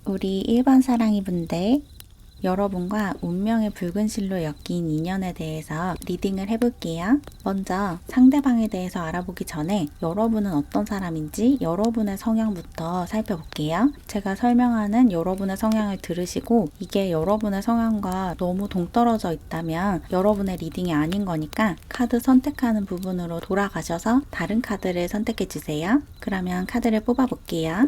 우리 일반 사랑이 분들, 여러분과 운명의 붉은 실로 엮인 인연에 대해서 리딩을 해볼게요. 먼저 상대방에 대해서 알아보기 전에 여러분은 어떤 사람인지 여러분의 성향부터 살펴볼게요. 제가 설명하는 여러분의 성향을 들으시고 이게 여러분의 성향과 너무 동떨어져 있다면 여러분의 리딩이 아닌 거니까 카드 선택하는 부분으로 돌아가셔서 다른 카드를 선택해 주세요. 그러면 카드를 뽑아볼게요.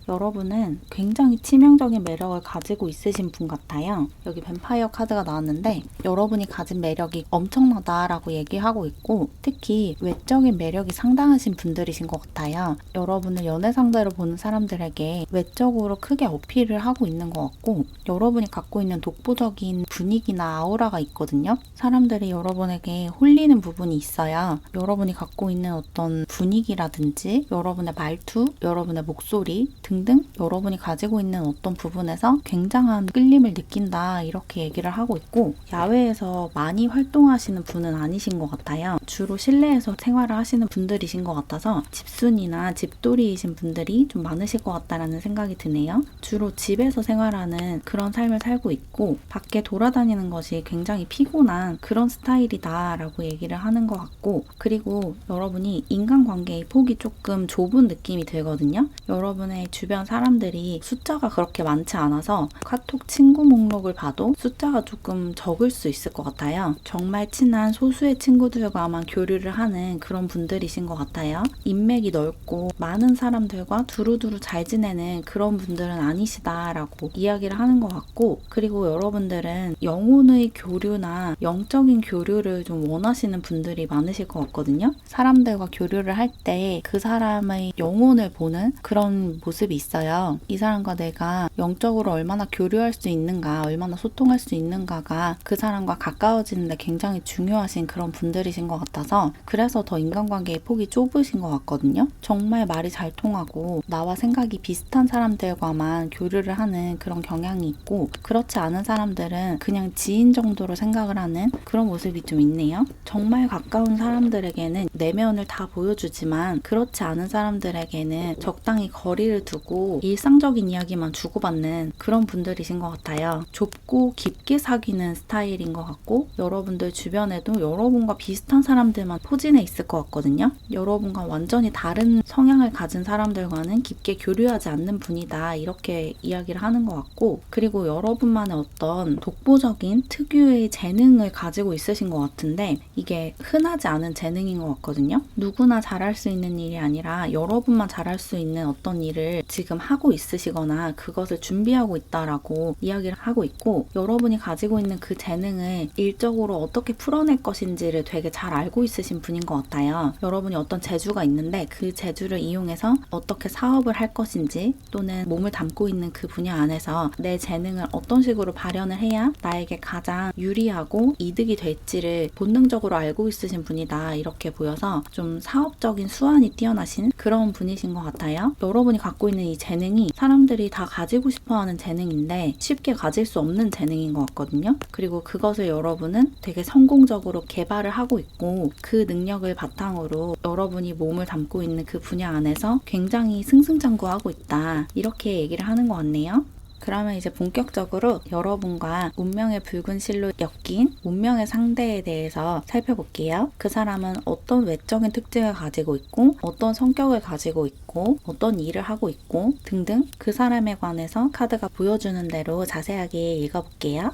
여러분은 굉장히 치명적인 매력을 가지고 있으신 분 같아요. 여기 뱀파이어 카드가 나왔는데 여러분이 가진 매력이 엄청나다라고 얘기하고 있고 특히 외적인 매력이 상당하신 분들이신 것 같아요. 여러분을 연애 상대로 보는 사람들에게 외적으로 크게 어필을 하고 있는 것 같고 여러분이 갖고 있는 독보적인 분위기나 아우라가 있거든요. 사람들이 여러분에게 홀리는 부분이 있어요. 여러분이 갖고 있는 어떤 분위기라든지 여러분의 말투, 여러분의 목소리 등등 여러분이 가지고 있는 어떤 부분에서 굉장한 끌림을 느낀다 이렇게 얘기를 하고 있고 야외에서 많이 활동하시는 분은 아니신 것 같아요. 주로 실내에서 생활을 하시는 분들이신 것 같아서 집순이나 집돌이이신 분들이 좀 많으실 것 같다라는 생각이 드네요. 주로 집에서 생활하는 그런 삶을 살고 있고 밖에 돌아다니는 것이 굉장히 피곤한 그런 스타일이다 라고 얘기를 하는 것 같고 그리고 여러분이 인간관계의 폭이 조금 좁은 느낌이 들거든요. 여러분의 주변 사람들이 숫자가 그렇게 많지 않아서 카톡 친구 목록을 봐도 숫자가 조금 적을 수 있을 것 같아요. 정말 친한 소수의 친구들과만 교류를 하는 그런 분들이신 것 같아요. 인맥이 넓고 많은 사람들과 두루두루 잘 지내는 그런 분들은 아니시다라고 이야기를 하는 것 같고 그리고 여러분들은 영혼의 교류나 영적인 교류를 좀 원하시는 분들이 많으실 것 같거든요. 사람들과 교류를 할 때 그 사람의 영혼을 보는 그런 모습이 있어요. 이 사람과 내가 영적으로 얼마나 교류할 수 있는가, 얼마나 소통할 수 있는가가 그 사람과 가까워지는데 굉장히 중요하신 그런 분들이신 것 같아서 그래서 더 인간관계의 폭이 좁으신 것 같거든요. 정말 말이 잘 통하고 나와 생각이 비슷한 사람들과만 교류를 하는 그런 경향이 있고 그렇지 않은 사람들은 그냥 지인 정도로 생각을 하는 그런 모습이 좀 있네요. 정말 가까운 사람들에게는 내면을 다 보여주지만 그렇지 않은 사람들에게는 적당히 거리를 두고 일상적인 이야기만 주고받는 그런 분들이신 것 같아요. 좁고 깊게 사귀는 스타일인 것 같고 여러분들 주변에도 여러분과 비슷한 사람들만 포진해 있을 것 같거든요. 여러분과 완전히 다른 성향을 가진 사람들과는 깊게 교류하지 않는 분이다 이렇게 이야기를 하는 것 같고 그리고 여러분만의 어떤 독보적인 특유의 재능을 가지고 있으신 것 같은데 이게 흔하지 않은 재능인 것 같거든요. 누구나 잘할 수 있는 일이 아니라 여러분만 잘할 수 있는 어떤 일을 지금 하고 있으시거나 그것을 준비하고 있다라고 이야기를 하고 있고 여러분이 가지고 있는 그 재능을 일적으로 어떻게 풀어낼 것인지를 되게 잘 알고 있으신 분인 것 같아요. 여러분이 어떤 재주가 있는데 그 재주를 이용해서 어떻게 사업을 할 것인지 또는 몸을 담고 있는 그 분야 안에서 내 재능을 어떤 식으로 발현을 해야 나에게 가장 유리하고 이득이 될지를 본능적으로 알고 있으신 분이다 이렇게 보여서 좀 사업적인 수완이 뛰어나신 그런 분이신 것 같아요. 여러분이 갖고 있는 이 재능이 사람들이 다 가지고 싶어하는 재능인데 쉽게 가질 수 없는 재능인 것 같거든요. 그리고 그것을 여러분은 되게 성공적으로 개발을 하고 있고 그 능력을 바탕으로 여러분이 몸을 담고 있는 그 분야 안에서 굉장히 승승장구하고 있다 이렇게 얘기를 하는 것 같네요. 그러면 이제 본격적으로 여러분과 운명의 붉은 실로 엮인 운명의 상대에 대해서 살펴볼게요. 그 사람은 어떤 외적인 특징을 가지고 있고 어떤 성격을 가지고 있고 어떤 일을 하고 있고 등등 그 사람에 관해서 카드가 보여주는 대로 자세하게 읽어볼게요.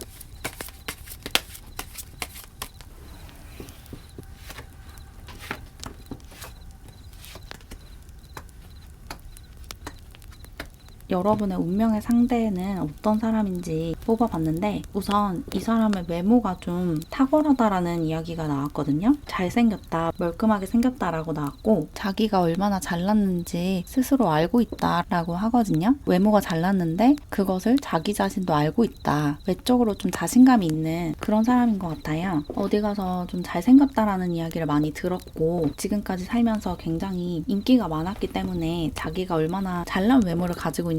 여러분의 운명의 상대는 어떤 사람인지 뽑아봤는데 우선 이 사람의 외모가 좀 탁월하다라는 이야기가 나왔거든요. 잘생겼다, 멀끔하게 생겼다라고 나왔고 자기가 얼마나 잘났는지 스스로 알고 있다라고 하거든요. 외모가 잘났는데 그것을 자기 자신도 알고 있다. 외적으로 좀 자신감이 있는 그런 사람인 것 같아요. 어디 가서 좀 잘생겼다라는 이야기를 많이 들었고 지금까지 살면서 굉장히 인기가 많았기 때문에 자기가 얼마나 잘난 외모를 가지고 있는지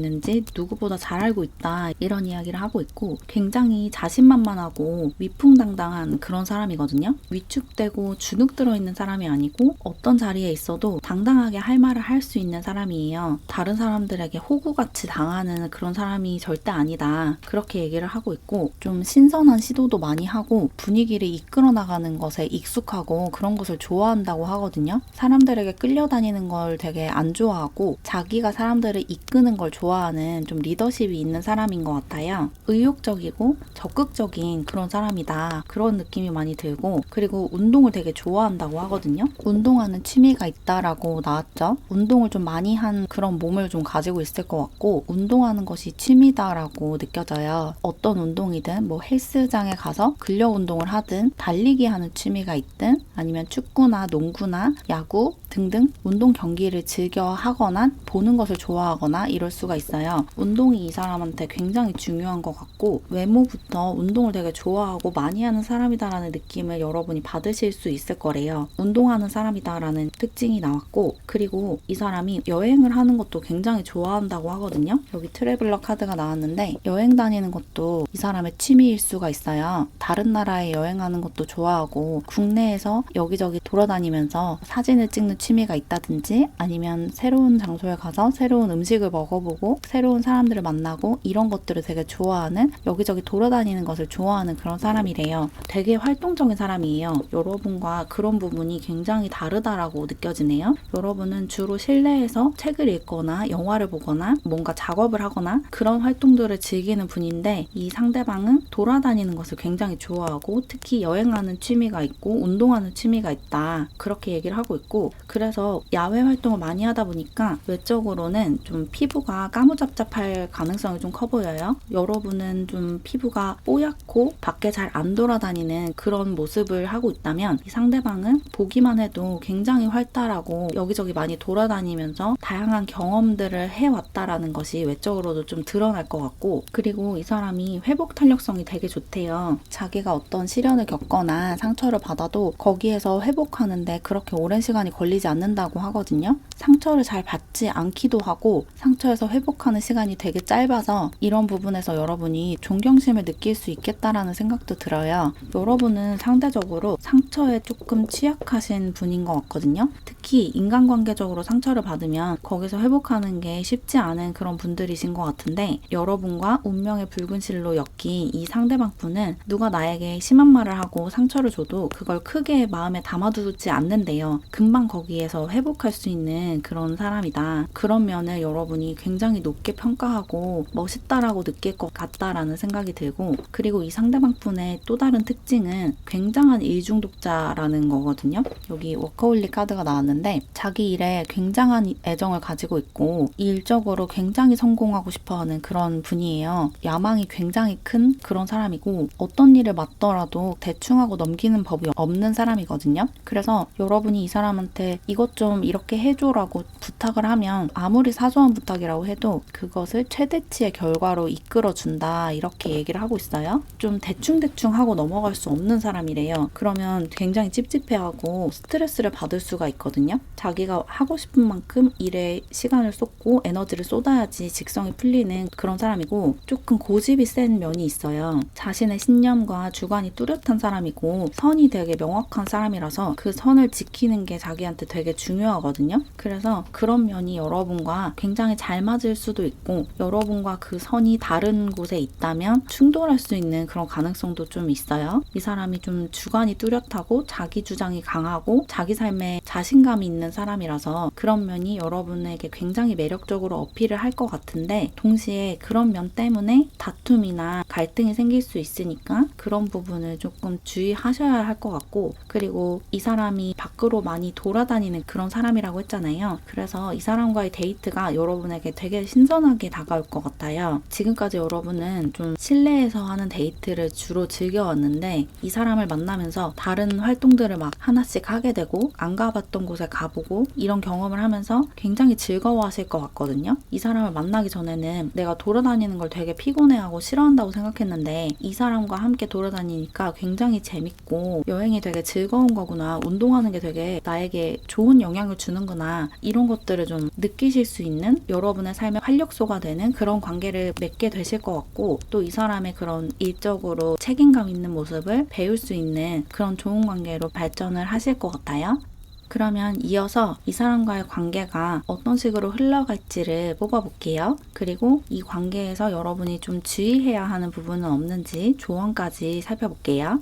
누구보다 잘 알고 있다 이런 이야기를 하고 있고 굉장히 자신만만하고 위풍당당한 그런 사람이거든요. 위축되고 주눅 들어있는 사람이 아니고 어떤 자리에 있어도 당당하게 할 말을 할 수 있는 사람이에요. 다른 사람들에게 호구같이 당하는 그런 사람이 절대 아니다. 그렇게 얘기를 하고 있고 좀 신선한 시도도 많이 하고 분위기를 이끌어 나가는 것에 익숙하고 그런 것을 좋아한다고 하거든요. 사람들에게 끌려다니는 걸 되게 안 좋아하고 자기가 사람들을 이끄는 걸 좋아하는 좀 리더십이 있는 사람인 것 같아요. 의욕적이고 적극적인 그런 사람이다. 그런 느낌이 많이 들고 그리고 운동을 되게 좋아한다고 하거든요. 운동하는 취미가 있다라고 나왔죠. 운동을 좀 많이 한 그런 몸을 좀 가지고 있을 것 같고 운동하는 것이 취미다라고 느껴져요. 어떤 운동이든 뭐 헬스장에 가서 근력 운동을 하든 달리기 하는 취미가 있든 아니면 축구나 농구나 야구 등등 운동 경기를 즐겨 하거나 보는 것을 좋아하거나 이럴 수가 있어요. 운동이 이 사람한테 굉장히 중요한 것 같고 외모부터 운동을 되게 좋아하고 많이 하는 사람이다라는 느낌을 여러분이 받으실 수 있을 거래요. 운동하는 사람이다라는 특징이 나왔고 그리고 이 사람이 여행을 하는 것도 굉장히 좋아한다고 하거든요. 여기 트래블러 카드가 나왔는데 여행 다니는 것도 이 사람의 취미일 수가 있어요. 다른 나라에 여행하는 것도 좋아하고 국내에서 여기저기 돌아다니면서 사진을 찍는 취미가 있다든지 아니면 새로운 장소에 가서 새로운 음식을 먹어보고 새로운 사람들을 만나고 이런 것들을 되게 좋아하는 여기저기 돌아다니는 것을 좋아하는 그런 사람이래요. 되게 활동적인 사람이에요. 여러분과 그런 부분이 굉장히 다르다라고 느껴지네요. 여러분은 주로 실내에서 책을 읽거나 영화를 보거나 뭔가 작업을 하거나 그런 활동들을 즐기는 분인데 이 상대방은 돌아다니는 것을 굉장히 좋아하고 특히 여행하는 취미가 있고 운동하는 취미가 있다. 그렇게 얘기를 하고 있고 그래서 야외 활동을 많이 하다 보니까 외적으로는 좀 피부가 까무잡잡할 가능성이 좀 커 보여요. 여러분은 좀 피부가 뽀얗고 밖에 잘 안 돌아다니는 그런 모습을 하고 있다면 이 상대방은 보기만 해도 굉장히 활달하고 여기저기 많이 돌아다니면서 다양한 경험들을 해왔다라는 것이 외적으로도 좀 드러날 것 같고 그리고 이 사람이 회복 탄력성이 되게 좋대요. 자기가 어떤 시련을 겪거나 상처를 받아도 거기에서 회복하는데 그렇게 오랜 시간이 걸리지 않는다고 하거든요. 상처를 잘 받지 않기도 하고 상처에서 회복하는 시간이 되게 짧아서 이런 부분에서 여러분이 존경심을 느낄 수 있겠다라는 생각도 들어요. 여러분은 상대적으로 상처에 조금 취약하신 분인 것 같거든요. 특히 인간관계적으로 상처를 받으면 거기서 회복하는 게 쉽지 않은 그런 분들이신 것 같은데 여러분과 운명의 붉은 실로 엮인 이 상대방 분은 누가 나에게 심한 말을 하고 상처를 줘도 그걸 크게 마음에 담아두지 않는데요. 금방 거기에서 회복할 수 있는 그런 사람이다. 그런 면을 여러분이 굉장히 높게 평가하고 멋있다라고 느낄 것 같다라는 생각이 들고 그리고 이 상대방 분의 또 다른 특징은 굉장한 일중독자라는 거거든요. 여기 워커홀릭 카드가 나왔는데 자기 일에 굉장한 애정을 가지고 있고 일적으로 굉장히 성공하고 싶어하는 그런 분이에요. 야망이 굉장히 큰 그런 사람이고 어떤 일을 맡더라도 대충 하고 넘기는 법이 없는 사람이거든요. 그래서 여러분이 이 사람한테 이것 좀 이렇게 해줘라고 부탁을 하면 아무리 사소한 부탁이라고 해도 그것을 최대치의 결과로 이끌어준다 이렇게 얘기를 하고 있어요. 좀 대충대충 하고 넘어갈 수 없는 사람이래요. 그러면 굉장히 찝찝해하고 스트레스를 받을 수가 있거든요. 자기가 하고 싶은 만큼 일에 시간을 쏟고 에너지를 쏟아야지 직성이 풀리는 그런 사람이고 조금 고집이 센 면이 있어요. 자신의 신념과 주관이 뚜렷한 사람이고 선이 되게 명확한 사람이라서 그 선을 지키는 게 자기한테 되게 중요하거든요. 그래서 그런 면이 여러분과 굉장히 잘 맞을 수도 있고 여러분과 그 선이 다른 곳에 있다면 충돌할 수 있는 그런 가능성도 좀 있어요. 이 사람이 좀 주관이 뚜렷하고 자기 주장이 강하고 자기 삶에 자신감이 있는 사람이라서 그런 면이 여러분에게 굉장히 매력적으로 어필을 할 것 같은데 동시에 그런 면 때문에 다툼이나 갈등이 생길 수 있으니까 그런 부분을 조금 주의하셔야 할 것 같고 그리고 이 사람이 밖으로 많이 돌아다니는 그런 사람이라고 했잖아요. 그래서 이 사람과의 데이트가 여러분에게 되게 신선하게 다가올 것 같아요. 지금까지 여러분은 좀 실내에서 하는 데이트를 주로 즐겨왔는데 이 사람을 만나면서 다른 활동들을 막 하나씩 하게 되고 안 가봤던 곳에 가보고 이런 경험을 하면서 굉장히 즐거워하실 것 같거든요. 이 사람을 만나기 전에는 내가 돌아다니는 걸 되게 피곤해하고 싫어한다고 생각했는데 이 사람과 함께 돌아다니니까 굉장히 재밌고 여행이 되게 즐거운 거구나, 운동하는 게 되게 나에게 좋은 영향을 주는구나, 이런 것들을 좀 느끼실 수 있는 여러분의 삶의 활력소가 되는 그런 관계를 맺게 되실 것 같고 또 이 사람의 그런 일적으로 책임감 있는 모습을 배울 수 있는 그런 좋은 관계로 발전을 하실 것 같아요. 그러면 이어서 이 사람과의 관계가 어떤 식으로 흘러갈지를 뽑아볼게요. 그리고 이 관계에서 여러분이 좀 주의해야 하는 부분은 없는지 조언까지 살펴볼게요.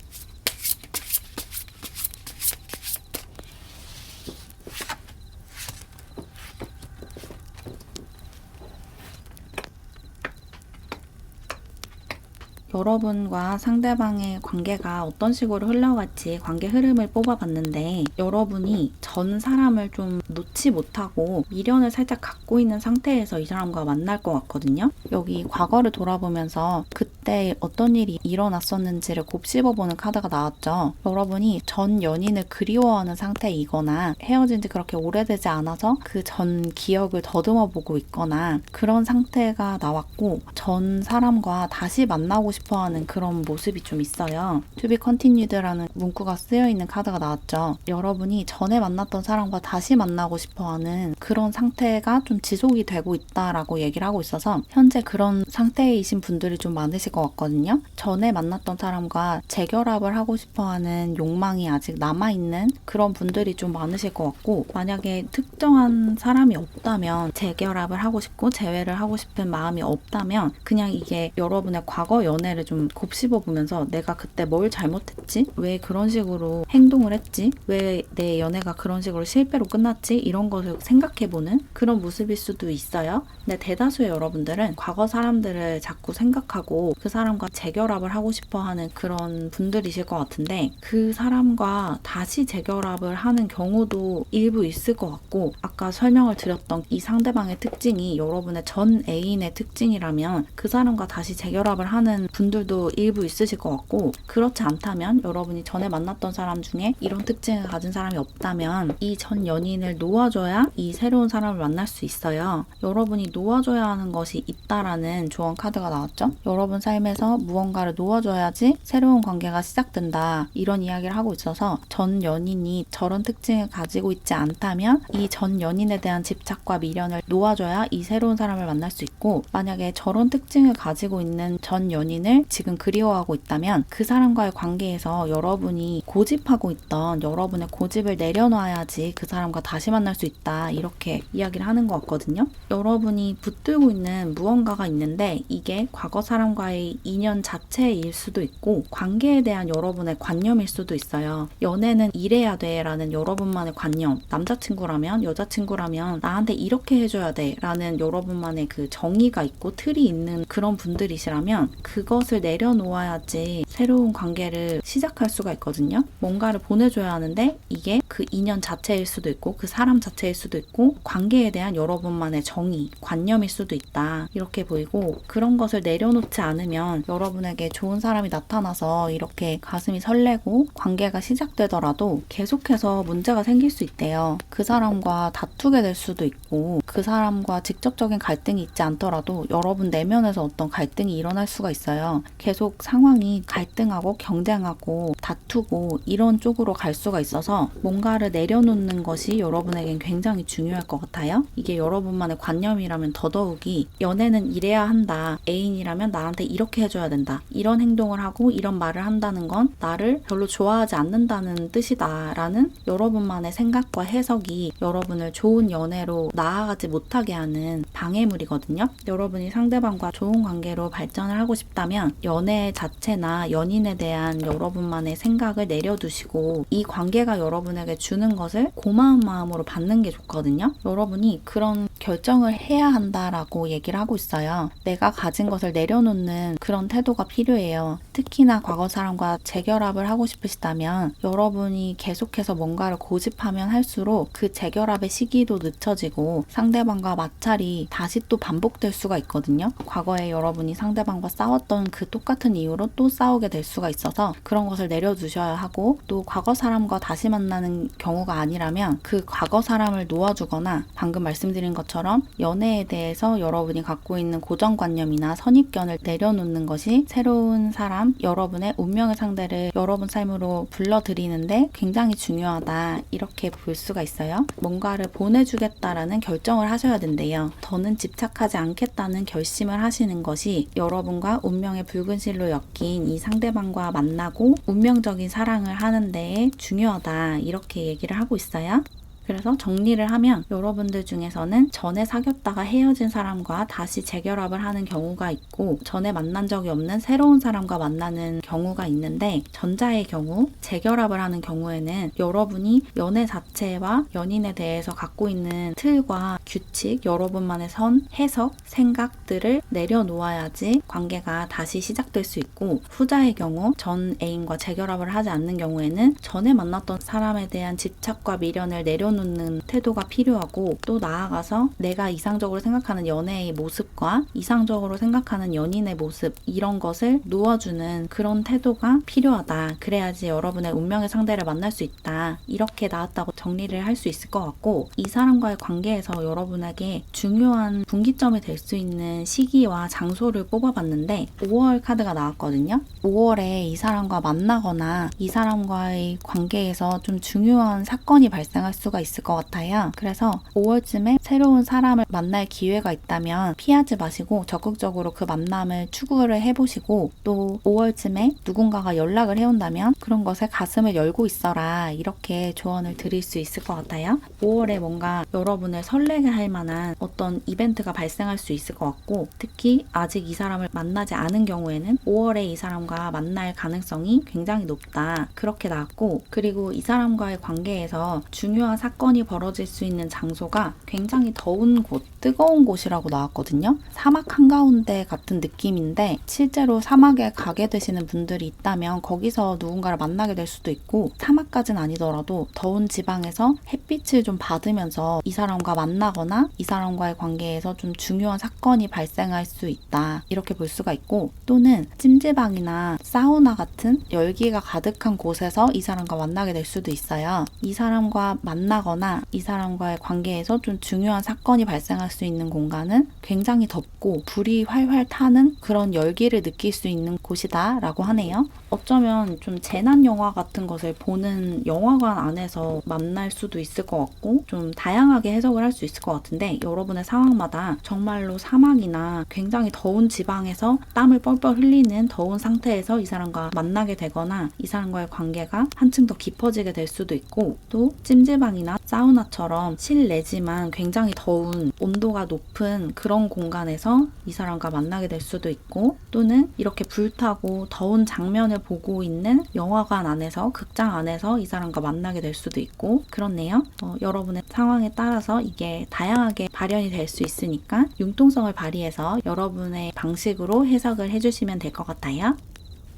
여러분과 상대방의 관계가 어떤 식으로 흘러갈지 관계 흐름을 뽑아봤는데 여러분이 전 사람을 좀 놓지 못하고 미련을 살짝 갖고 있는 상태에서 이 사람과 만날 것 같거든요. 여기 과거를 돌아보면서 그때 어떤 일이 일어났었는지를 곱씹어보는 카드가 나왔죠. 여러분이 전 연인을 그리워하는 상태이거나 헤어진 지 그렇게 오래되지 않아서 그 전 기억을 더듬어보고 있거나 그런 상태가 나왔고 전 사람과 다시 만나고 싶어하는 그런 모습이 좀 있어요. To be continued라는 문구가 쓰여있는 카드가 나왔죠. 여러분이 전에 만났던 사람과 다시 만나고 싶어하는 그런 상태가 좀 지속이 되고 있다라고 얘기를 하고 있어서 현재 그런 상태이신 분들이 좀 많으실 것 같거든요. 전에 만났던 사람과 재결합을 하고 싶어하는 욕망이 아직 남아있는 그런 분들이 좀 많으실 것 같고 만약에 특정한 사람이 없다면 재결합을 하고 싶고 재회를 하고 싶은 마음이 없다면 그냥 이게 여러분의 과거 연애를 좀 곱씹어 보면서 내가 그때 뭘 잘못했지? 왜 그런 식으로 행동을 했지? 왜 내 연애가 그런 식으로 실패로 끝났지? 이런 것을 생각해보는 그런 모습일 수도 있어요. 근데 대다수의 여러분들은 과거 사람들을 자꾸 생각하고 그 사람과 재결합을 하고 싶어하는 그런 분들이실 것 같은데 그 사람과 다시 재결합을 하는 경우도 일부 있을 것 같고 아까 설명을 드렸던 이 상대방의 특징이 여러분의 전 애인의 특징이라면 그 사람과 다시 재결합을 하는 분들도 일부 있으실 것 같고 그렇지 않다면 여러분이 전에 만났던 사람 중에 이런 특징을 가진 사람이 없다면 이 전 연인을 놓아줘야 이 새로운 사람을 만날 수 있어요. 여러분이 놓아줘야 하는 것이 있다라는 조언 카드가 나왔죠. 여러분 삶에서 무언가를 놓아줘야지 새로운 관계가 시작된다 이런 이야기를 하고 있어서 전 연인이 저런 특징을 가지고 있지 않다면 이 전 연인에 대한 집착과 미련을 놓아줘야 이 새로운 사람을 만날 수 있고 만약에 저런 특징을 가지고 있는 전 연인을 지금 그리워하고 있다면 그 사람과의 관계에서 여러분이 고집하고 있던 여러분의 고집을 내려놔야지 그 사람과 다시 만날 수 있다 이렇게 이야기를 하는 것 같거든요. 여러분이 붙들고 있는 무언가가 있는데 이게 과거 사람과의 인연 자체일 수도 있고 관계에 대한 여러분의 관념일 수도 있어요. 연애는 이래야 돼 라는 여러분만의 관념, 남자친구라면 여자친구라면 나한테 이렇게 해줘야 돼 라는 여러분만의 그 정의가 있고 틀이 있는 그런 분들이시라면 그것을 내려놓아야지 새로운 관계를 시작할 수가 있거든요. 뭔가를 보내줘야 하는데 이게 그 인연 자체일 수도 있고 그 사람 자체일 수도 있고 관계에 대한 여러분만의 정의, 관념일 수도 있다 이렇게 보이고 그런 것을 내려놓지 않으면 여러분에게 좋은 사람이 나타나서 이렇게 가슴이 설레고 관계가 시작되더라도 계속해서 문제가 생길 수 있대요. 그 사람과 다투게 될 수도 있고 그 사람과 직접적인 갈등이 있지 않더라도 여러분 내면에서 어떤 갈등이 일어날 수가 있어요. 계속 상황이 갈등하고 경쟁하고 다투고 이런 쪽으로 갈 수가 있어서 뭔가를 내려놓는 것이 여러분에겐 굉장히 중요할 것 같아요. 이게 여러분만의 관념이라면 더더욱이 연애는 이래야 한다. 애인이라면 나한테 이렇게 해줘야 된다. 이런 행동을 하고 이런 말을 한다는 건 나를 별로 좋아하지 않는다는 뜻이다 라는 여러분만의 생각과 해석이 여러분을 좋은 연애로 나아가지 못하게 하는 방해물이거든요. 여러분이 상대방과 좋은 관계로 발전을 하고 싶다면 연애 자체나 연인에 대한 여러분만의 생각을 내려두시고 이 관계가 여러분에게 주는 것을 고마운 마음으로 받는 게 좋거든요. 여러분이 그런 결정을 해야 한다라고 얘기를 하고 있어요. 내가 가진 것을 내려놓는 그런 태도가 필요해요. 특히나 과거 사람과 재결합을 하고 싶으시다면 여러분이 계속해서 뭔가를 고집하면 할수록 그 재결합의 시기도 늦춰지고 상대방과 마찰이 다시 또 반복될 수가 있거든요. 과거에 여러분이 상대방과 싸웠던 그 똑같은 이유로 또 싸우게 될 수가 있어서 그런 것을 내려두셔야 하고, 또 과거 사람과 다시 만나는 경우가 아니라면 그 과거 사람을 놓아주거나 방금 말씀드린 것처럼 연애에 대해서 여러분이 갖고 있는 고정관념이나 선입견을 내려놓는 것이 새로운 사람, 여러분의 운명의 상대를 여러분 삶으로 불러들이는데 굉장히 중요하다, 이렇게 볼 수가 있어요. 뭔가를 보내주겠다라는 결정을 하셔야 된대요. 더는 집착하지 않겠다는 결심을 하시는 것이 여러분과 운명의 붉은 실로 엮인 이 상대방과 만나고 운명적인 사랑을 하는 데에 중요하다, 이렇게 얘기를 하고 있어요. 그래서 정리를 하면 여러분들 중에서는 전에 사귀었다가 헤어진 사람과 다시 재결합을 하는 경우가 있고, 전에 만난 적이 없는 새로운 사람과 만나는 경우가 있는데, 전자의 경우 재결합을 하는 경우에는 여러분이 연애 자체와 연인에 대해서 갖고 있는 틀과 규칙, 여러분만의 선, 해석, 생각들을 내려놓아야지 관계가 다시 시작될 수 있고, 후자의 경우 전 애인과 재결합을 하지 않는 경우에는 전에 만났던 사람에 대한 집착과 미련을 내려놓는 태도가 필요하고, 또 나아가서 내가 이상적으로 생각하는 연애의 모습과 이상적으로 생각하는 연인의 모습, 이런 것을 놓아주는 그런 태도가 필요하다. 그래야지 여러분의 운명의 상대를 만날 수 있다, 이렇게 나왔다고 정리를 할 수 있을 것 같고, 이 사람과의 관계에서 여러분에게 중요한 분기점이 될 수 있는 시기와 장소를 뽑아봤는데 5월 카드가 나왔거든요. 5월에 이 사람과 만나거나 이 사람과의 관계에서 좀 중요한 사건이 발생할 수가 있을 것 같아요. 그래서 5월쯤에 새로운 사람을 만날 기회가 있다면 피하지 마시고 적극적으로 그 만남을 추구를 해보시고, 또 5월쯤에 누군가가 연락을 해온다면 그런 것에 가슴을 열고 있어라, 이렇게 조언을 드릴 수 있을 것 같아요. 5월에 뭔가 여러분을 설레게 할 만한 어떤 이벤트가 발생할 수 있을 것 같고, 특히 아직 이 사람을 만나지 않은 경우에는 5월에 이 사람과 만날 가능성이 굉장히 높다, 그렇게 나왔고, 그리고 이 사람과의 관계에서 중요한 사건이 벌어질 수 있는 장소가 굉장히 더운 곳, 뜨거운 곳이라고 나왔거든요. 사막 한가운데 같은 느낌인데 실제로 사막에 가게 되시는 분들이 있다면 거기서 누군가를 만나게 될 수도 있고, 사막까지는 아니더라도 더운 지방에서 햇빛을 좀 받으면서 이 사람과 만나거나 이 사람과의 관계에서 좀 중요한 사건이 발생할 수 있다, 이렇게 볼 수가 있고, 또는 찜질방이나 사우나 같은 열기가 가득한 곳에서 이 사람과 만나게 될 수도 있어요. 이 사람과 만나거나 이 사람과의 관계에서 좀 중요한 사건이 발생할 수 있는 공간은 굉장히 덥고 불이 활활 타는 그런 열기를 느낄 수 있는 곳이다 라고 하네요. 어쩌면 좀 재난 영화 같은 것을 보는 영화관 안에서 만날 수도 있을 것 같고, 좀 다양하게 해석을 할 수 있을 것 같은데, 여러분의 상황마다 정말로 사막이나 굉장히 더운 지방에서 땀을 뻘뻘 흘리는 더운 상태에서 이 사람과 만나게 되거나 이 사람과의 관계가 한층 더 깊어지게 될 수도 있고, 또 찜질방이나 사우나처럼 실내지만 굉장히 더운 온도가 높은 그런 공간에서 이 사람과 만나게 될 수도 있고, 또는 이렇게 불타고 더운 장면을 보고 있는 영화관 안에서, 극장 안에서 이 사람과 만나게 될 수도 있고, 그렇네요. 여러분의 상황에 따라서 이게 다양하게 발현이 될 수 있으니까 융통성을 발휘해서 여러분의 방식으로 해석을 해주시면 될 것 같아요.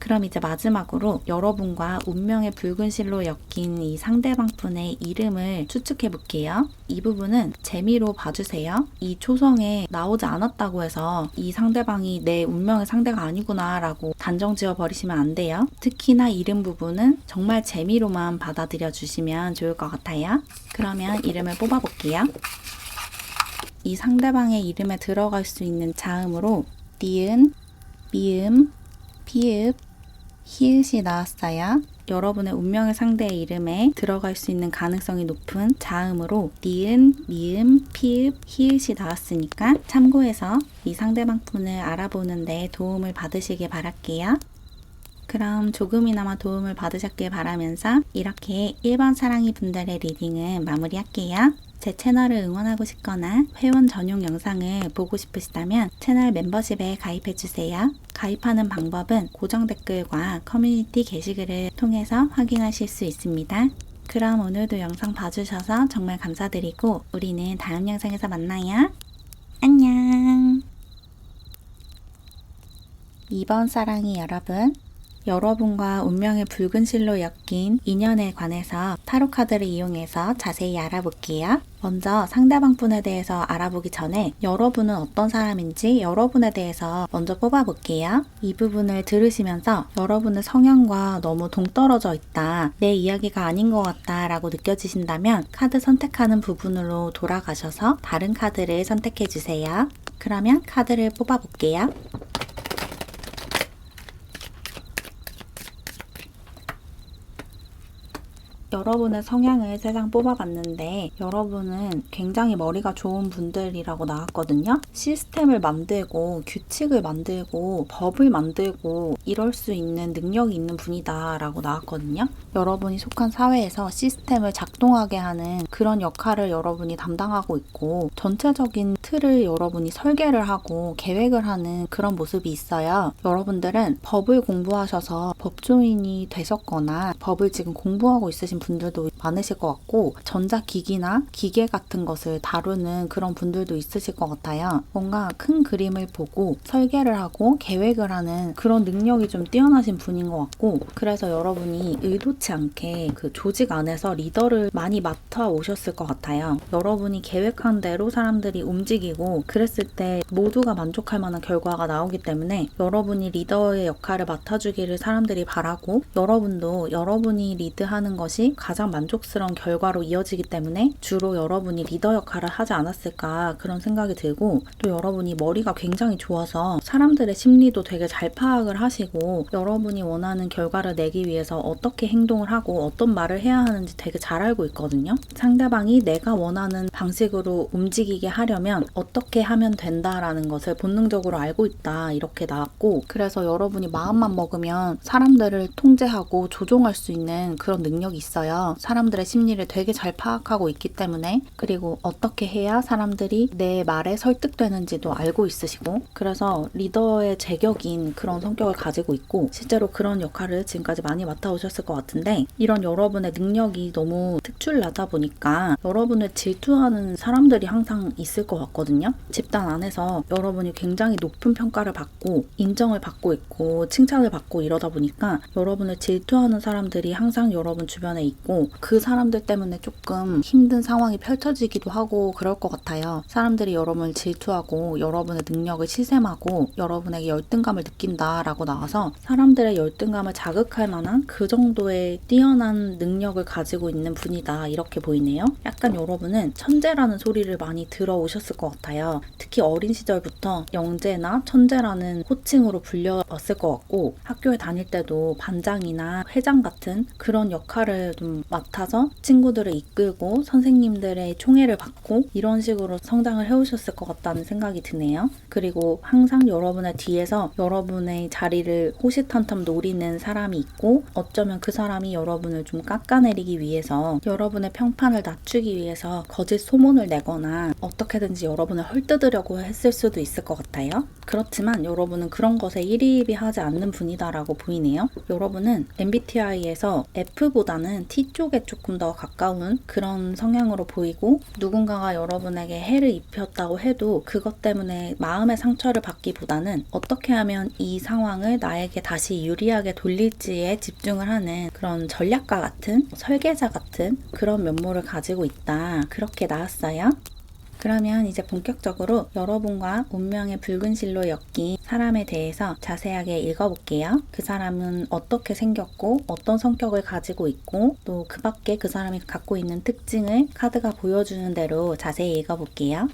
그럼 이제 마지막으로 여러분과 운명의 붉은 실로 엮인 이 상대방 분의 이름을 추측해 볼게요. 이 부분은 재미로 봐주세요. 이 초성에 나오지 않았다고 해서 이 상대방이 내 운명의 상대가 아니구나 라고 단정 지어 버리시면 안 돼요. 특히나 이름 부분은 정말 재미로만 받아들여 주시면 좋을 것 같아요. 그러면 이름을 뽑아 볼게요. 이 상대방의 이름에 들어갈 수 있는 자음으로 니은, 미음, 피읍, 히읗이 나왔어요. 여러분의 운명의 상대의 이름에 들어갈 수 있는 가능성이 높은 자음으로 니은, 미음, 피읍, 히읗이 나왔으니까 참고해서 이 상대방 분을 알아보는 데 도움을 받으시길 바랄게요. 그럼 조금이나마 도움을 받으셨길 바라면서 이렇게 1번 사랑이 분들의 리딩은 마무리할게요. 제 채널을 응원하고 싶거나 회원 전용 영상을 보고 싶으시다면 채널 멤버십에 가입해주세요. 가입하는 방법은 고정 댓글과 커뮤니티 게시글을 통해서 확인하실 수 있습니다. 그럼 오늘도 영상 봐주셔서 정말 감사드리고 우리는 다음 영상에서 만나요. 안녕. 2번 사랑이 여러분과 운명의 붉은 실로 엮인 인연에 관해서 타로 카드를 이용해서 자세히 알아볼게요. 먼저 상대방 분에 대해서 알아보기 전에 여러분은 어떤 사람인지 여러분에 대해서 먼저 뽑아볼게요. 이 부분을 들으시면서 여러분의 성향과 너무 동떨어져 있다, 내 이야기가 아닌 것 같다 라고 느껴지신다면 카드 선택하는 부분으로 돌아가셔서 다른 카드를 선택해주세요. 그러면 카드를 뽑아볼게요. 여러분의 성향을 3장 뽑아봤는데 여러분은 굉장히 머리가 좋은 분들이라고 나왔거든요. 시스템을 만들고 규칙을 만들고 법을 만들고 이럴 수 있는 능력이 있는 분이다 라고 나왔거든요. 여러분이 속한 사회에서 시스템을 작동하게 하는 그런 역할을 여러분이 담당하고 있고 전체적인 틀을 여러분이 설계를 하고 계획을 하는 그런 모습이 있어요. 여러분들은 법을 공부하셔서 법조인이 되셨거나 법을 지금 공부하고 있으신 분들도 많으실 것 같고 전자기기나 기계 같은 것을 다루는 그런 분들도 있으실 것 같아요. 뭔가 큰 그림을 보고 설계를 하고 계획을 하는 그런 능력이 좀 뛰어나신 분인 것 같고 그래서 여러분이 의도치 않게 그 조직 안에서 리더를 많이 맡아 오셨을 것 같아요. 여러분이 계획한 대로 사람들이 움직이고 그랬을 때 모두가 만족할 만한 결과가 나오기 때문에 여러분이 리더의 역할을 맡아주기를 사람들이 바라고 여러분도 여러분이 리드하는 것이 가장 만족스러운 결과로 이어지기 때문에 주로 여러분이 리더 역할을 하지 않았을까 그런 생각이 들고 또 여러분이 머리가 굉장히 좋아서 사람들의 심리도 되게 잘 파악을 하시고 여러분이 원하는 결과를 내기 위해서 어떻게 행동을 하고 어떤 말을 해야 하는지 되게 잘 알고 있거든요. 상대방이 내가 원하는 방식으로 움직이게 하려면 어떻게 하면 된다라는 것을 본능적으로 알고 있다 이렇게 나왔고 그래서 여러분이 마음만 먹으면 사람들을 통제하고 조종할 수 있는 그런 능력이 있어요. 사람들의 심리를 되게 잘 파악하고 있기 때문에 그리고 어떻게 해야 사람들이 내 말에 설득되는지도 알고 있으시고 그래서 리더의 제격인 그런 성격을 가지고 있고 실제로 그런 역할을 지금까지 많이 맡아오셨을 것 같은데 이런 여러분의 능력이 너무 특출나다 보니까 여러분을 질투하는 사람들이 항상 있을 것 같거든요. 집단 안에서 여러분이 굉장히 높은 평가를 받고 인정을 받고 있고 칭찬을 받고 이러다 보니까 여러분을 질투하는 사람들이 항상 여러분 주변에 있고 그 사람들 때문에 조금 힘든 상황이 펼쳐지기도 하고 그럴 것 같아요. 사람들이 여러분을 질투하고 여러분의 능력을 시샘하고 여러분에게 열등감을 느낀다라고 나와서 사람들의 열등감을 자극할 만한 그 정도의 뛰어난 능력을 가지고 있는 분이다 이렇게 보이네요. 약간 여러분은 천재라는 소리를 많이 들어오셨을 것 같아요. 특히 어린 시절부터 영재나 천재라는 호칭으로 불려왔을 것 같고 학교에 다닐 때도 반장이나 회장 같은 그런 역할을 좀 맡아서 친구들을 이끌고 선생님들의 총애를 받고 이런 식으로 성장을 해오셨을 것 같다는 생각이 드네요. 그리고 항상 여러분의 뒤에서 여러분의 자리를 호시탐탐 노리는 사람이 있고 어쩌면 그 사람이 여러분을 좀 깎아내리기 위해서 여러분의 평판을 낮추기 위해서 거짓 소문을 내거나 어떻게든지 여러분을 헐뜯으려고 했을 수도 있을 것 같아요. 그렇지만 여러분은 그런 것에 일희일비하지 않는 분이다라고 보이네요. 여러분은 MBTI에서 F보다는 T 쪽에 조금 더 가까운 그런 성향으로 보이고 누군가가 여러분에게 해를 입혔다고 해도 그것 때문에 마음의 상처를 받기보다는 어떻게 하면 이 상황을 나에게 다시 유리하게 돌릴지에 집중을 하는 그런 전략가 같은 설계자 같은 그런 면모를 가지고 있다. 그렇게 나왔어요. 그러면 이제 본격적으로 여러분과 운명의 붉은 실로 엮인 사람에 대해서 자세하게 읽어볼게요. 그 사람은 어떻게 생겼고 어떤 성격을 가지고 있고 또 그 밖에 그 사람이 갖고 있는 특징을 카드가 보여주는 대로 자세히 읽어볼게요.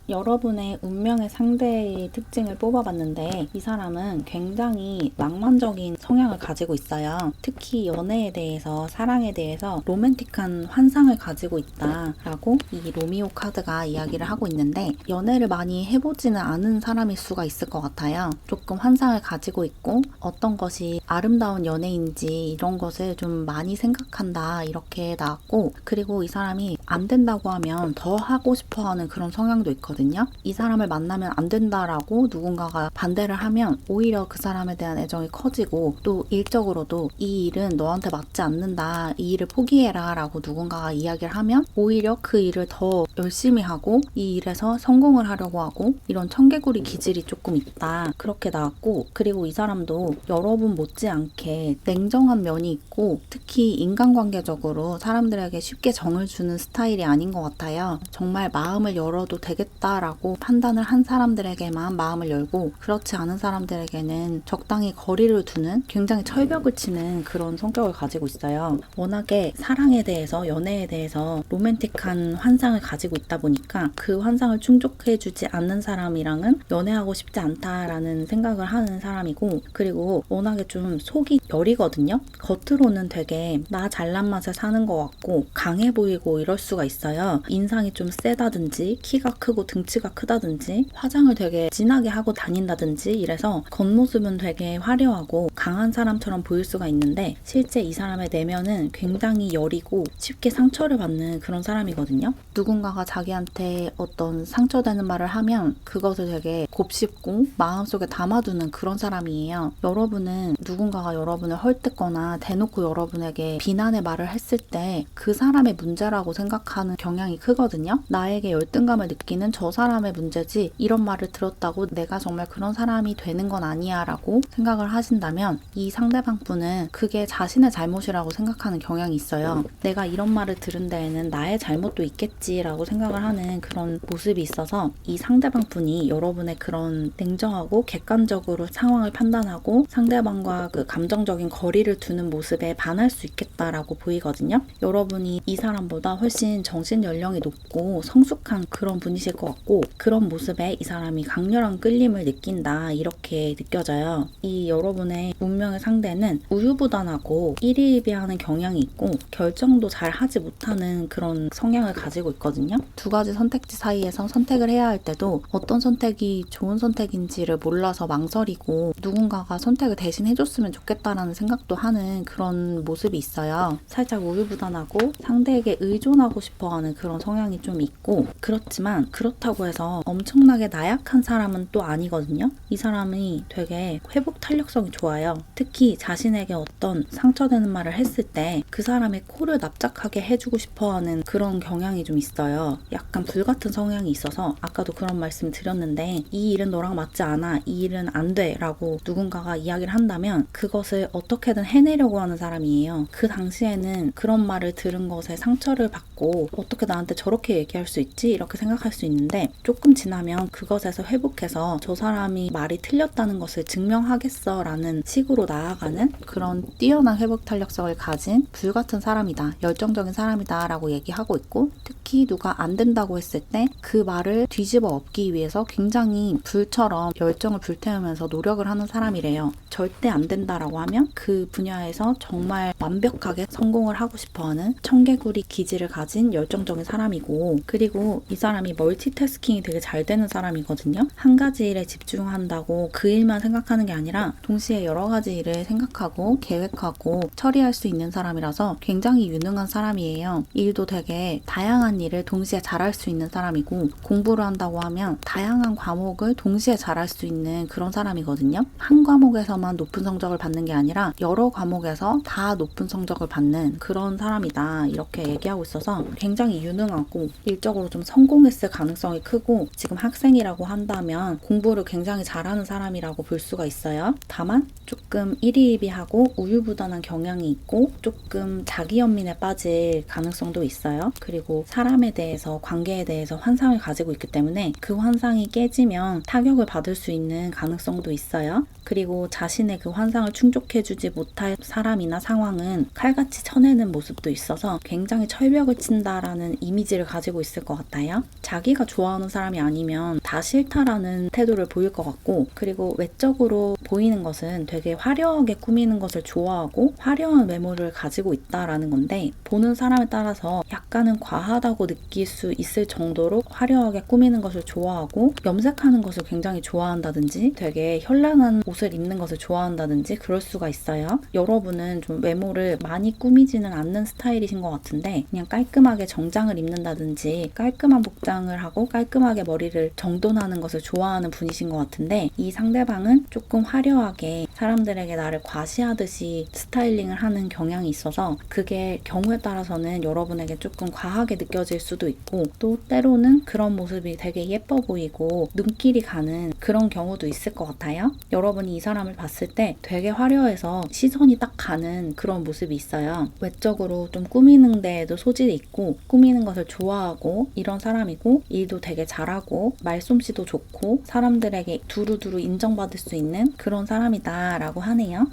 여러분의 운명의 상대의 특징을 뽑아봤는데 이 사람은 굉장히 낭만적인 성향을 가지고 있어요. 특히 연애에 대해서, 사랑에 대해서 로맨틱한 환상을 가지고 있다라고 이 로미오 카드가 이야기를 하고 있는데, 연애를 많이 해보지는 않은 사람일 수가 있을 것 같아요. 조금 환상을 가지고 있고 어떤 것이 아름다운 연애인지 이런 것을 좀 많이 생각한다, 이렇게 나왔고, 그리고 이 사람이 안 된다고 하면 더 하고 싶어하는 그런 성향도 있거든요. 이 사람을 만나면 안 된다라고 누군가가 반대를 하면 오히려 그 사람에 대한 애정이 커지고, 또 일적으로도 이 일은 너한테 맞지 않는다, 이 일을 포기해라 라고 누군가가 이야기를 하면 오히려 그 일을 더 열심히 하고 이 일에서 성공을 하려고 하고, 이런 청개구리 기질이 조금 있다, 그렇게 나왔고, 그리고 이 사람도 여러분 못지않게 냉정한 면이 있고, 특히 인간관계적으로 사람들에게 쉽게 정을 주는 스타일이 아닌 것 같아요. 정말 마음을 열어도 되겠다라고 판단을 한 사람들에게만 마음을 열고, 그렇지 않은 사람들에게는 적당히 거리를 두는, 굉장히 철벽을 치는 그런 성격을 가지고 있어요. 워낙에 사랑에 대해서, 연애에 대해서 로맨틱한 환상을 가지고 있다 보니까 그 환상을 충족해주지 않는 사람이랑은 연애하고 싶지 않다라는 생각을 하는 사람이고, 그리고 워낙에 좀 속이 여리거든요. 겉으로는 되게 나 잘난 맛에 사는 것 같고 강해 보이고 이럴 수가 있어요. 인상이 좀 세다든지 키가 크고 등치가 크다든지 화장을 되게 진하게 하고 다닌다든지 이래서 겉모습은 되게 화려하고 강한 사람처럼 보일 수가 있는데, 실제 이 사람의 내면은 굉장히 여리고 쉽게 상처를 받는 그런 사람이거든요. 누군가가 자기한테 어떤 상처되는 말을 하면 그것을 되게 곱씹고 마음속에 담아두는 그런 사람이에요. 여러분은 누군가가 여러분을 헐뜯거나 대놓고 여러분에게 비난의 말을 했을 때 그 사람의 문제라고 생각하는 경향이 크거든요. 나에게 열등감을 느끼는 저 사람의 문제지, 이런 말을 들었다고 내가 정말 그런 사람이 되는 건 아니야 라고 생각을 하신다면, 이 상대방 분은 그게 자신의 잘못이라고 생각하는 경향이 있어요. 내가 이런 말을 들은 데에는 나의 잘못도 있겠지라고 생각을 하는 그런 모습이 있어서, 이 상대방 분이 여러분의 그런 냉정하고 객관적으로 상황을 판단하고 상대방과 그 감정적인 거리를 두는 모습에 반할 수 있겠다라고 보이거든요. 여러분이 이 사람보다 훨씬 정신 연령이 높고 성숙한 그런 분이실 것 같고, 그런 모습에 이 사람이 강렬한 끌림을 느낀다, 이렇게 느껴져요. 이 여러분의 운명의 상대는 우유부단하고 일희일비하는 경향이 있고 결정도 잘 하지 못하는 그런 성향을 가지고 있거든요. 두 가지 선택지 사이에서 선택을 해야 할 때도 어떤 선택이 좋은 선택인지를 몰라서 망설이고, 누군가가 선택을 대신 해줬으면 좋겠다라는 생각도 하는 그런 모습이 있어요. 살짝 우유부단하고 상대에게 의존하고 싶어하는 그런 성향이 좀 있고, 그렇지만 그렇다고 해서 엄청나게 나약한 사람은 또 아니거든요. 이 사람이 되게 회복 탄력성이 좋아요. 특히 자신에게 어떤 상처되는 말을 했을 때 그 사람의 코를 납작하게 해주고 싶어하는 그런 경향이 좀 있어요. 약간 불같은 성향이 있어서, 아까도 그런 말씀 드렸는데 이 일은 너랑 맞지 않아, 이 일은 안 돼 라고 누군가가 이야기를 한다면 그것을 어떻게든 해내려고 하는 사람이에요. 그 당시에는 그런 말을 들은 것에 상처를 받고 어떻게 나한테 저렇게 얘기할 수 있지? 이렇게 생각할 수 있는데, 조금 지나면 그것에서 회복해서 저 사람이 말이 틀렸다는 것을 증명하겠어 라는 식으로 나아가는 그런 뛰어난 회복 탄력성을 가진 불같은 사람이다, 열정적인 사람이다 라고 얘기하고 있고, 특히 누가 안 된다고 했을 때 그 말을 뒤집어 엎기 위해서 굉장히 불처럼 열정을 불태우면서 노력을 하는 사람이래요. 절대 안 된다라고 하면 그 분야에서 정말 완벽하게 성공을 하고 싶어하는 청개구리 기질을 가진 열정적인 사람이고, 그리고 이 사람이 멀티태스킹이 되게 잘 되는 사람이거든요. 한 가지 일에 집중한다고 그 일만 생각하는 게 아니라 동시에 여러 가지 일을 생각하고 계획하고 처리할 수 있는 사람이라서 굉장히 유능한 사람이에요. 일도 되게 다양한 일을 동시에 잘할 수 있는 사람이고, 공부를 한다고 하면 다양한 과목을 동시에 잘할 수 있는 그런 사람이거든요. 한 과목에서만 높은 성적을 받는 게 아니라 여러 과목에서 다 높은 성적을 받는 그런 사람이다, 이렇게 얘기하고 있어서 굉장히 유능하고 일적으로 좀 성공했을 가능성이 크고, 지금 학생이라고 한다면 공부를 굉장히 잘하는 사람이라고 볼 수가 있어요. 다만 조금 일희일비하고 우유부단한 경향이 있고 조금 자기 연민에 빠질 가능성도 있어요. 그리고 사람에 대해서, 관계에 대해서 환상을 가지고 있기 때문에 그 환상이 깨지면 타격을 받을 수 있는 가능성도 있어요. 그리고 자신의 그 환상을 충족해주지 못할 사람이나 상황은 칼같이 쳐내는 모습도 있어서 굉장히 철벽을 친다라는 이미지를 가지고 있을 것 같아요. 자기가 좋아하는 사람이 아니면 다 싫다라는 태도를 보일 것 같고, 그리고 외적으로 보이는 것은 되게 화려하게 꾸미는 것을 좋아하고 화려한 외모를 가지고 있다라는 건데, 보는 사람에 따라서 약간은 과하다고 느낄 수 있을 정도로 화려하게 꾸미는 것을 좋아하고 염색하는 것을 굉장히 좋아한다든지 되게 현란한 옷을 입는 것을 좋아한다든지 그럴 수가 있어요. 여러분은 좀 외모를 많이 꾸미지는 않는 스타일이신 것 같은데, 그냥 깔끔하게 정장을 입는다든지 깔끔한 복장을 하고 깔끔하게 머리를 정돈하는 것을 좋아하는 분이신 것 같은데, 이 상대방은 조금 화려하게 사람들에게 나를 과시하듯이 스타일링을 하는 경향이 있어서 그게 경우에 따라서는 여러분에게 조금 과하게 느껴질 수도 있고, 또 때로는 그런 모습이 되게 예뻐 보이고 눈길이 가는 그런 경우도 있을 것 같아요. 여러분이 이 사람을 봤을 때 되게 화려해서 시선이 딱 가는 그런 모습이 있어요. 외적으로 좀 꾸미는 데에도 소질이 있고 꾸미는 것을 좋아하고 이런 사람이고, 일도 되게 잘하고 말솜씨도 좋고 사람들에게 두루두루 인정받을 수 있는 그런 사람이다 라고 하네요.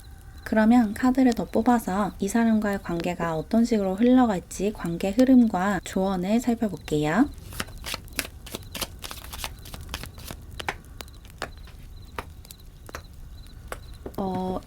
그러면 카드를 더 뽑아서 이 사람과의 관계가 어떤 식으로 흘러갈지 관계 흐름과 조언을 살펴볼게요.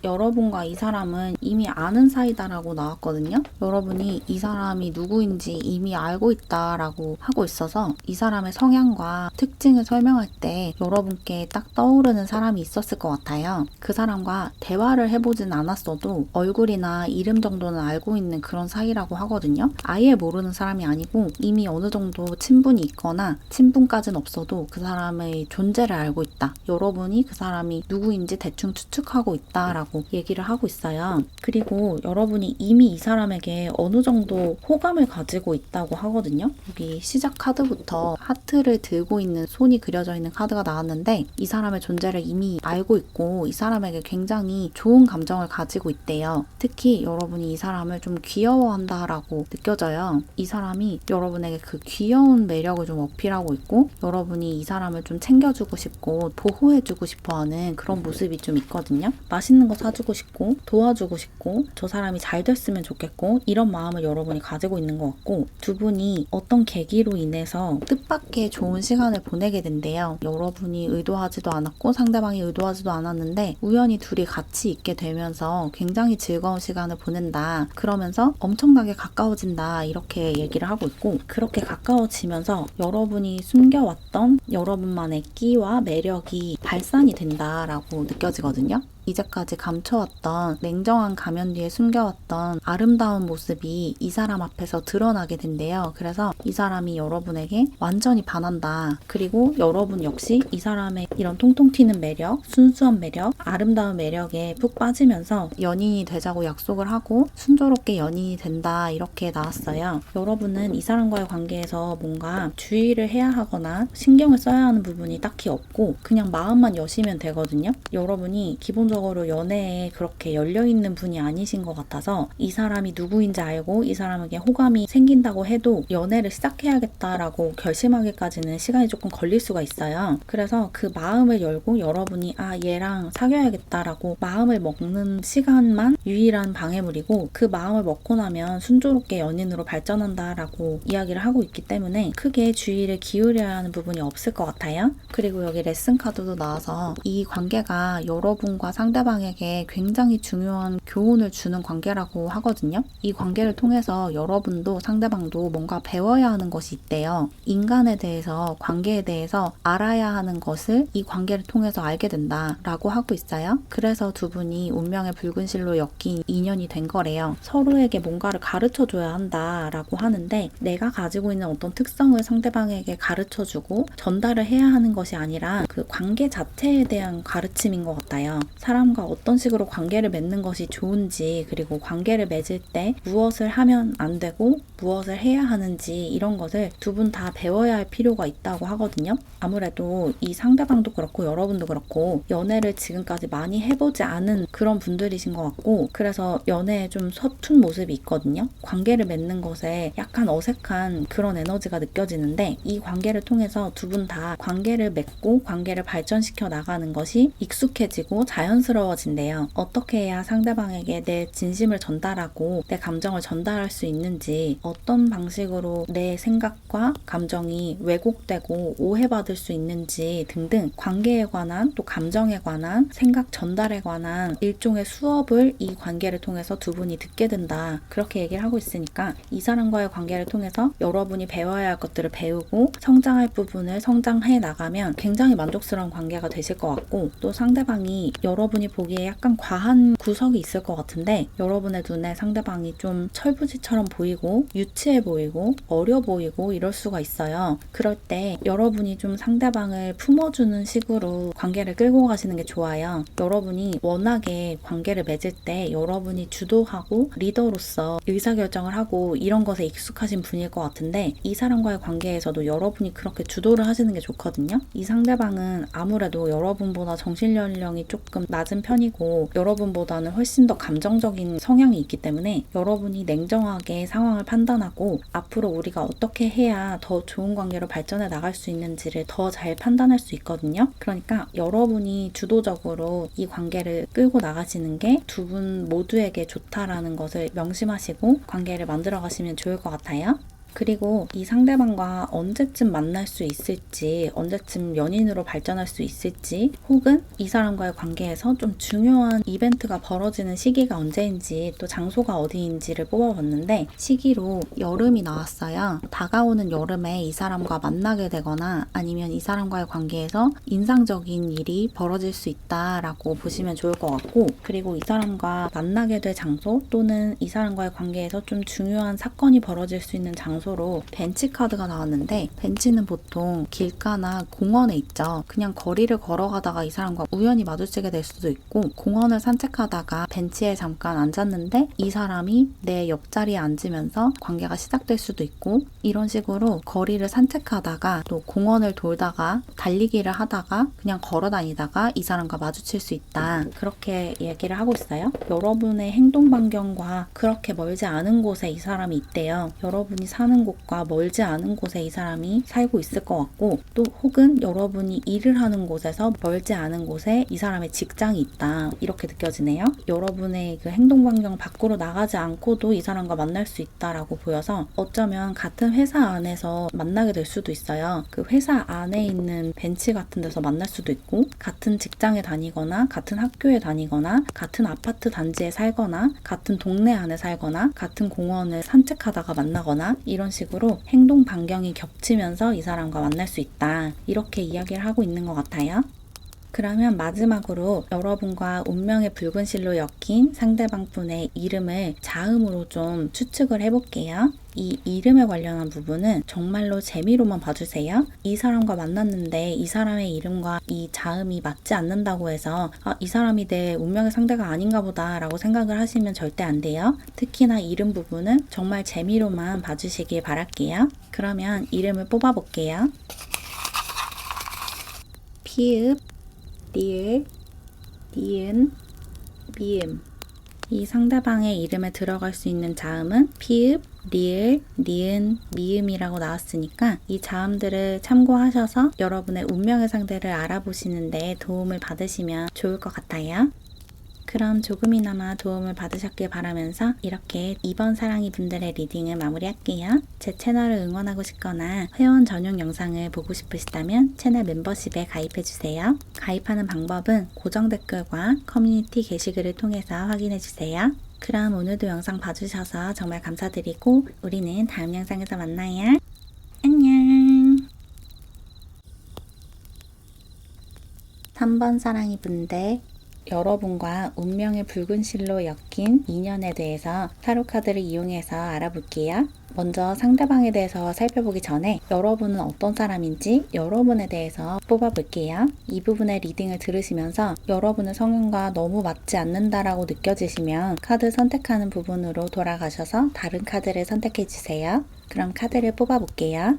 여러분과 이 사람은 이미 아는 사이다라고 나왔거든요. 여러분이 이 사람이 누구인지 이미 알고 있다라고 하고 있어서 이 사람의 성향과 특징을 설명할 때 여러분께 딱 떠오르는 사람이 있었을 것 같아요. 그 사람과 대화를 해보진 않았어도 얼굴이나 이름 정도는 알고 있는 그런 사이라고 하거든요. 아예 모르는 사람이 아니고 이미 어느 정도 친분이 있거나 친분까지는 없어도 그 사람의 존재를 알고 있다. 여러분이 그 사람이 누구인지 대충 추측하고 있다라고 얘기를 하고 있어요. 그리고 여러분이 이미 이 사람에게 어느 정도 호감을 가지고 있다고 하거든요. 여기 시작 카드부터 하트를 들고 있는 손이 그려져 있는 카드가 나왔는데, 이 사람의 존재를 이미 알고 있고 이 사람에게 굉장히 좋은 감정을 가지고 있대요. 특히 여러분이 이 사람을 좀 귀여워한다라고 느껴져요. 이 사람이 여러분에게 그 귀여운 매력을 좀 어필하고 있고, 여러분이 이 사람을 좀 챙겨주고 싶고 보호해주고 싶어하는 그런 모습이 좀 있거든요. 맛있는 거 사주고 싶고 도와주고 싶고 저 사람이 잘 됐으면 좋겠고 이런 마음을 여러분이 가지고 있는 것 같고, 두 분이 어떤 계기로 인해서 뜻밖의 좋은 시간을 보내게 된대요. 여러분이 의도하지도 않았고 상대방이 의도하지도 않았는데 우연히 둘이 같이 있게 되면서 굉장히 즐거운 시간을 보낸다. 그러면서 엄청나게 가까워진다. 이렇게 얘기를 하고 있고, 그렇게 가까워지면서 여러분이 숨겨왔던 여러분만의 끼와 매력이 발산이 된다라고 느껴지거든요. 이제까지 감춰왔던 냉정한 가면 뒤에 숨겨왔던 아름다운 모습이 이 사람 앞에서 드러나게 된대요. 그래서 이 사람이 여러분에게 완전히 반한다. 그리고 여러분 역시 이 사람의 이런 통통 튀는 매력, 순수한 매력, 아름다운 매력에 푹 빠지면서 연인이 되자고 약속을 하고 순조롭게 연인이 된다. 이렇게 나왔어요. 여러분은 이 사람과의 관계에서 뭔가 주의를 해야 하거나 신경을 써야 하는 부분이 딱히 없고 그냥 마음만 여시면 되거든요. 여러분이 기본적으로 연애에 그렇게 열려있는 분이 아니신 것 같아서 이 사람이 누구인지 알고 이 사람에게 호감이 생긴다고 해도 연애를 시작해야겠다라고 결심하기까지는 시간이 조금 걸릴 수가 있어요. 그래서 그 마음을 열고 여러분이 얘랑 사귀어야겠다라고 마음을 먹는 시간만 유일한 방해물이고, 그 마음을 먹고 나면 순조롭게 연인으로 발전한다라고 이야기를 하고 있기 때문에 크게 주의를 기울여야 하는 부분이 없을 것 같아요. 그리고 여기 레슨 카드도 나와서 이 관계가 여러분과 상대방에게 굉장히 중요한 교훈을 주는 관계라고 하거든요. 이 관계를 통해서 여러분도 상대방도 뭔가 배워야 하는 것이 있대요. 인간에 대해서, 관계에 대해서 알아야 하는 것을 이 관계를 통해서 알게 된다라고 하고 있어요. 그래서 두 분이 운명의 붉은 실로 엮인 인연이 된 거래요. 서로에게 뭔가를 가르쳐줘야 한다라고 하는데, 내가 가지고 있는 어떤 특성을 상대방에게 가르쳐주고 전달을 해야 하는 것이 아니라 그 관계 자체에 대한 가르침인 것 같아요. 사람과 어떤 식으로 관계를 맺는 것이 좋은지, 그리고 관계를 맺을 때 무엇을 하면 안 되고 무엇을 해야 하는지 이런 것을 두 분 다 배워야 할 필요가 있다고 하거든요. 아무래도 이 상대방도 그렇고 여러분도 그렇고 연애를 지금까지 많이 해보지 않은 그런 분들이신 것 같고, 그래서 연애에 좀 서툰 모습이 있거든요. 관계를 맺는 것에 약간 어색한 그런 에너지가 느껴지는데, 이 관계를 통해서 두 분 다 관계를 맺고 관계를 발전시켜 나가는 것이 익숙해지고 자연스러워지고 자연스러워진대요. 어떻게 해야 상대방에게 내 진심을 전달하고 내 감정을 전달할 수 있는지, 어떤 방식으로 내 생각과 감정이 왜곡되고 오해받을 수 있는지 등등 관계에 관한 또 감정에 관한 생각 전달에 관한 일종의 수업을 이 관계를 통해서 두 분이 듣게 된다. 그렇게 얘기를 하고 있으니까 이 사람과의 관계를 통해서 여러분이 배워야 할 것들을 배우고 성장할 부분을 성장해 나가면 굉장히 만족스러운 관계가 되실 것 같고, 또 상대방이 여러분이 보기에 약간 과한 구석이 있을 것 같은데 여러분의 눈에 상대방이 좀 철부지처럼 보이고 유치해 보이고 어려 보이고 이럴 수가 있어요. 그럴 때 여러분이 좀 상대방을 품어주는 식으로 관계를 끌고 가시는 게 좋아요. 여러분이 워낙에 관계를 맺을 때 여러분이 주도하고 리더로서 의사결정을 하고 이런 것에 익숙하신 분일 것 같은데, 이 사람과의 관계에서도 여러분이 그렇게 주도를 하시는 게 좋거든요. 이 상대방은 아무래도 여러분보다 정신연령이 조금 낮은 편이고 여러분보다는 훨씬 더 감정적인 성향이 있기 때문에 여러분이 냉정하게 상황을 판단하고 앞으로 우리가 어떻게 해야 더 좋은 관계로 발전해 나갈 수 있는지를 더 잘 판단할 수 있거든요. 그러니까 여러분이 주도적으로 이 관계를 끌고 나가시는 게 두 분 모두에게 좋다라는 것을 명심하시고 관계를 만들어 가시면 좋을 것 같아요. 그리고 이 상대방과 언제쯤 만날 수 있을지, 언제쯤 연인으로 발전할 수 있을지, 혹은 이 사람과의 관계에서 좀 중요한 이벤트가 벌어지는 시기가 언제인지, 또 장소가 어디인지를 뽑아봤는데 시기로 여름이 나왔어요. 다가오는 여름에 이 사람과 만나게 되거나 아니면 이 사람과의 관계에서 인상적인 일이 벌어질 수 있다라고 보시면 좋을 것 같고, 그리고 이 사람과 만나게 될 장소 또는 이 사람과의 관계에서 좀 중요한 사건이 벌어질 수 있는 장소로 벤치 카드가 나왔는데, 벤치는 보통 길가나 공원에 있죠. 그냥 거리를 걸어가다가 이 사람과 우연히 마주치게 될 수도 있고, 공원을 산책하다가 벤치에 잠깐 앉았는데 이 사람이 내 옆자리에 앉으면서 관계가 시작될 수도 있고, 이런 식으로 거리를 산책하다가 또 공원을 돌다가 달리기를 하다가 그냥 걸어 다니다가 이 사람과 마주칠 수 있다. 그렇게 얘기를 하고 있어요. 여러분의 행동 반경과 그렇게 멀지 않은 곳에 이 사람이 있대요. 여러분이 사는 곳과 멀지 않은 곳에 이 사람이 살고 있을 것 같고, 또 혹은 여러분이 일을 하는 곳에서 멀지 않은 곳에 이 사람의 직장이 있다. 이렇게 느껴지네요. 여러분의 그 행동 반경 밖으로 나가지 않고도 이 사람과 만날 수 있다라고 보여서 어쩌면 같은 회사 안에서 만나게 될 수도 있어요. 그 회사 안에 있는 벤치 같은 데서 만날 수도 있고, 같은 직장에 다니거나 같은 학교에 다니거나 같은 아파트 단지에 살거나 같은 동네 안에 살거나 같은 공원을 산책하다가 만나거나 이런 식으로 행동 반경이 겹치면서 이 사람과 만날 수 있다. 이렇게 이야기를 하고 있는 것 같아요. 그러면 마지막으로 여러분과 운명의 붉은 실로 엮인 상대방 분의 이름을 자음으로 좀 추측을 해볼게요. 이 이름에 관련한 부분은 정말로 재미로만 봐주세요. 이 사람과 만났는데 이 사람의 이름과 이 자음이 맞지 않는다고 해서 이 사람이 내 운명의 상대가 아닌가 보다 라고 생각을 하시면 절대 안 돼요. 특히나 이름 부분은 정말 재미로만 봐주시길 바랄게요. 그러면 이름을 뽑아볼게요. 피읍, 리을, 니은, 미음. 이 상대방의 이름에 들어갈 수 있는 자음은 피읍, 리을, 니은, 미음이라고 나왔으니까 이 자음들을 참고하셔서 여러분의 운명의 상대를 알아보시는데 도움을 받으시면 좋을 것 같아요. 그럼 조금이나마 도움을 받으셨길 바라면서 이렇게 2번 사랑이 분들의 리딩을 마무리할게요. 제 채널을 응원하고 싶거나 회원 전용 영상을 보고 싶으시다면 채널 멤버십에 가입해주세요. 가입하는 방법은 고정 댓글과 커뮤니티 게시글을 통해서 확인해주세요. 그럼 오늘도 영상 봐주셔서 정말 감사드리고 우리는 다음 영상에서 만나요. 안녕. 3번 사랑이 분들, 여러분과 운명의 붉은 실로 엮인 인연에 대해서 타로 카드를 이용해서 알아볼게요. 먼저 상대방에 대해서 살펴보기 전에 여러분은 어떤 사람인지 여러분에 대해서 뽑아볼게요. 이 부분의 리딩을 들으시면서 여러분의 성향과 너무 맞지 않는다라고 느껴지시면 카드 선택하는 부분으로 돌아가셔서 다른 카드를 선택해주세요. 그럼 카드를 뽑아볼게요.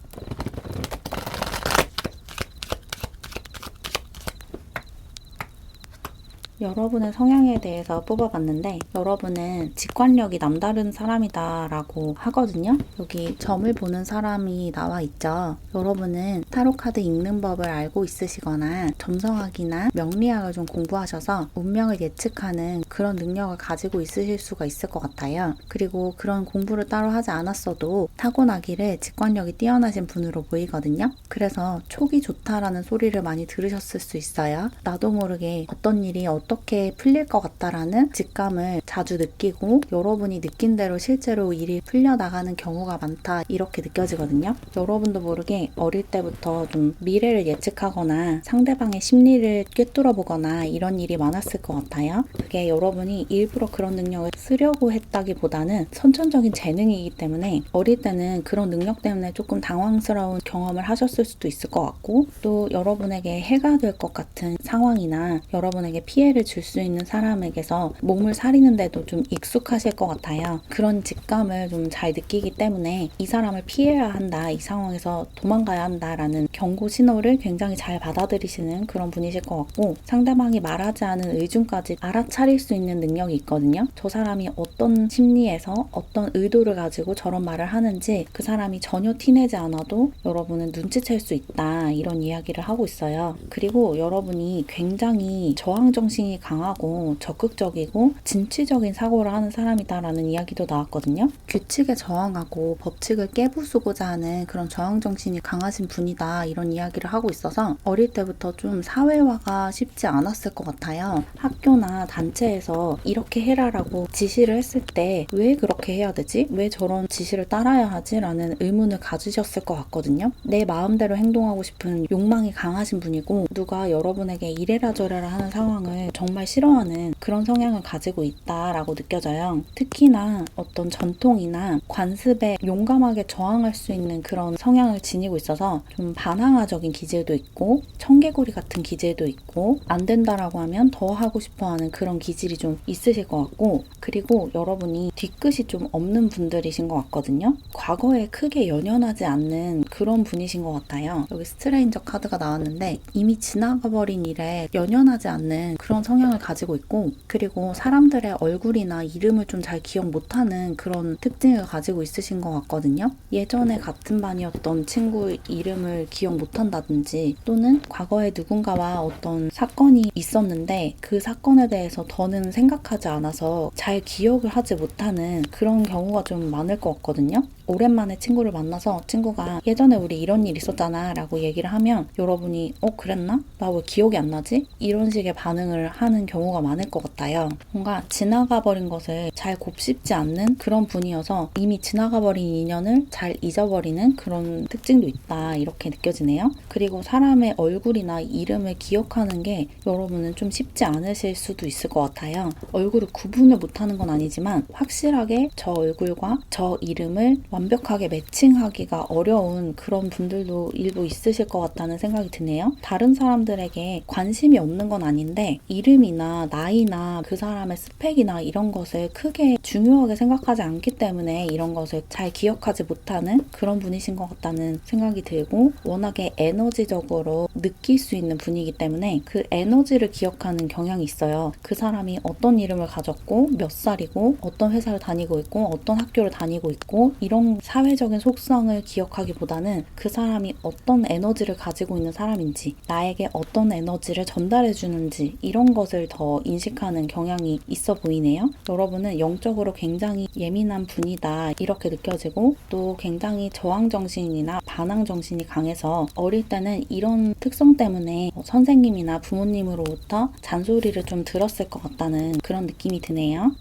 여러분의 성향에 대해서 뽑아봤는데 여러분은 직관력이 남다른 사람이다 라고 하거든요. 여기 점을 보는 사람이 나와 있죠. 여러분은 타로 카드 읽는 법을 알고 있으시거나 점성학이나 명리학을 좀 공부하셔서 운명을 예측하는 그런 능력을 가지고 있으실 수가 있을 것 같아요. 그리고 그런 공부를 따로 하지 않았어도 타고나기를 직관력이 뛰어나신 분으로 보이거든요. 그래서 촉이 좋다라는 소리를 많이 들으셨을 수 있어요. 나도 모르게 어떤 일이 어떻게 풀릴 것 같다라는 직감을 자주 느끼고 여러분이 느낀 대로 실제로 일이 풀려나가는 경우가 많다 이렇게 느껴지거든요. 여러분도 모르게 어릴 때부터 좀 미래를 예측하거나 상대방의 심리를 꿰뚫어 보거나 이런 일이 많았을 것 같아요. 그게 여러분이 일부러 그런 능력을 쓰려고 했다기보다는 선천적인 재능이기 때문에 어릴 때는 그런 능력 때문에 조금 당황스러운 경험을 하셨을 수도 있을 것 같고 또 여러분에게 해가 될 것 같은 상황이나 여러분에게 피해를 줄 수 있는 사람에게서 몸을 사리는데도 좀 익숙하실 것 같아요. 그런 직감을 좀 잘 느끼기 때문에 이 사람을 피해야 한다, 이 상황에서 도망가야 한다라는 경고 신호를 굉장히 잘 받아들이시는 그런 분이실 것 같고 상대방이 말하지 않은 의중까지 알아차릴 수 있는 능력이 있거든요. 저 사람이 어떤 심리에서 어떤 의도를 가지고 저런 말을 하는지 그 사람이 전혀 티내지 않아도 여러분은 눈치챌 수 있다 이런 이야기를 하고 있어요. 그리고 여러분이 굉장히 저항정신이 강하고 적극적이고 진취적인 사고를 하는 사람이다라는 이야기도 나왔거든요. 규칙에 저항하고 법칙을 깨부수고자 하는 그런 저항정신이 강하신 분이다 이런 이야기를 하고 있어서 어릴 때부터 좀 사회화가 쉽지 않았을 것 같아요. 학교나 단체에서 이렇게 해라라고 지시를 했을 때 왜 그렇게 해야 되지? 왜 저런 지시를 따라야 하지? 라는 의문을 가지셨을 것 같거든요. 내 마음대로 행동하고 싶은 욕망이 강하신 분이고 누가 여러분에게 이래라 저래라 하는 상황을 정말 싫어하는 그런 성향을 가지고 있다라고 느껴져요. 특히나 어떤 전통이나 관습에 용감하게 저항할 수 있는 그런 성향을 지니고 있어서 좀 반항아적인 기질도 있고 청개구리 같은 기질도 있고 안 된다라고 하면 더 하고 싶어하는 그런 기질이 좀 있으실 것 같고 그리고 여러분이 뒤끝이 좀 없는 분들이신 것 같거든요. 과거에 크게 연연하지 않는 그런 분이신 것 같아요. 여기 스트레인저 카드가 나왔는데 이미 지나가버린 일에 연연하지 않는 그런 성향을 가지고 있고 그리고 사람들의 얼굴이나 이름을 좀 잘 기억 못하는 그런 특징을 가지고 있으신 것 같거든요. 예전에 같은 반이었던 친구 이름을 기억 못한다든지 또는 과거에 누군가와 어떤 사건이 있었는데 그 사건에 대해서 더는 생각하지 않아서 잘 기억을 하지 못하는 그런 경우가 좀 많을 것 같거든요. 오랜만에 친구를 만나서 친구가 예전에 우리 이런 일 있었잖아 라고 얘기를 하면 여러분이 그랬나? 나 왜 기억이 안 나지? 이런 식의 반응을 하는 경우가 많을 것 같아요. 뭔가 지나가 버린 것을 잘 곱씹지 않는 그런 분이어서 이미 지나가 버린 인연을 잘 잊어버리는 그런 특징도 있다 이렇게 느껴지네요. 그리고 사람의 얼굴이나 이름을 기억하는 게 여러분은 좀 쉽지 않으실 수도 있을 것 같아요. 얼굴을 구분을 못하는 건 아니지만 확실하게 저 얼굴과 저 이름을 완벽하게 매칭하기가 어려운 그런 분들도 일부 있으실 것 같다는 생각이 드네요. 다른 사람들에게 관심이 없는 건 아닌데 이름이나 나이나 그 사람의 스펙이나 이런 것을 크게 중요하게 생각하지 않기 때문에 이런 것을 잘 기억하지 못하는 그런 분이신 것 같다는 생각이 들고 워낙에 에너지적으로 느낄 수 있는 분이기 때문에 그 에너지를 기억하는 경향이 있어요. 그 사람이 어떤 이름을 가졌고 몇 살이고 어떤 회사를 다니고 있고 어떤 학교를 다니고 있고 이런 사회적인 속성을 기억하기보다는 그 사람이 어떤 에너지를 가지고 있는 사람인지 나에게 어떤 에너지를 전달해 주는지 이런 것을 더 인식하는 경향이 있어 보이네요. 여러분은 영적으로 굉장히 예민한 분이다 이렇게 느껴지고 또 굉장히 저항정신이나 반항정신이 강해서 어릴 때는 이런 특성 때문에 선생님이나 부모님으로부터 잔소리를 좀 들었을 것 같다는 그런 느낌이 드네요.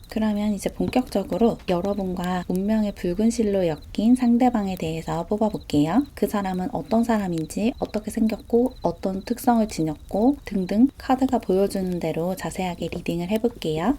그러면 이제 본격적으로 여러분과 운명의 붉은 실로 엮인 상대방에 대해서 뽑아볼게요. 그 사람은 어떤 사람인지, 어떻게 생겼고, 어떤 특성을 지녔고 등등 카드가 보여주는 대로 자세하게 리딩을 해볼게요.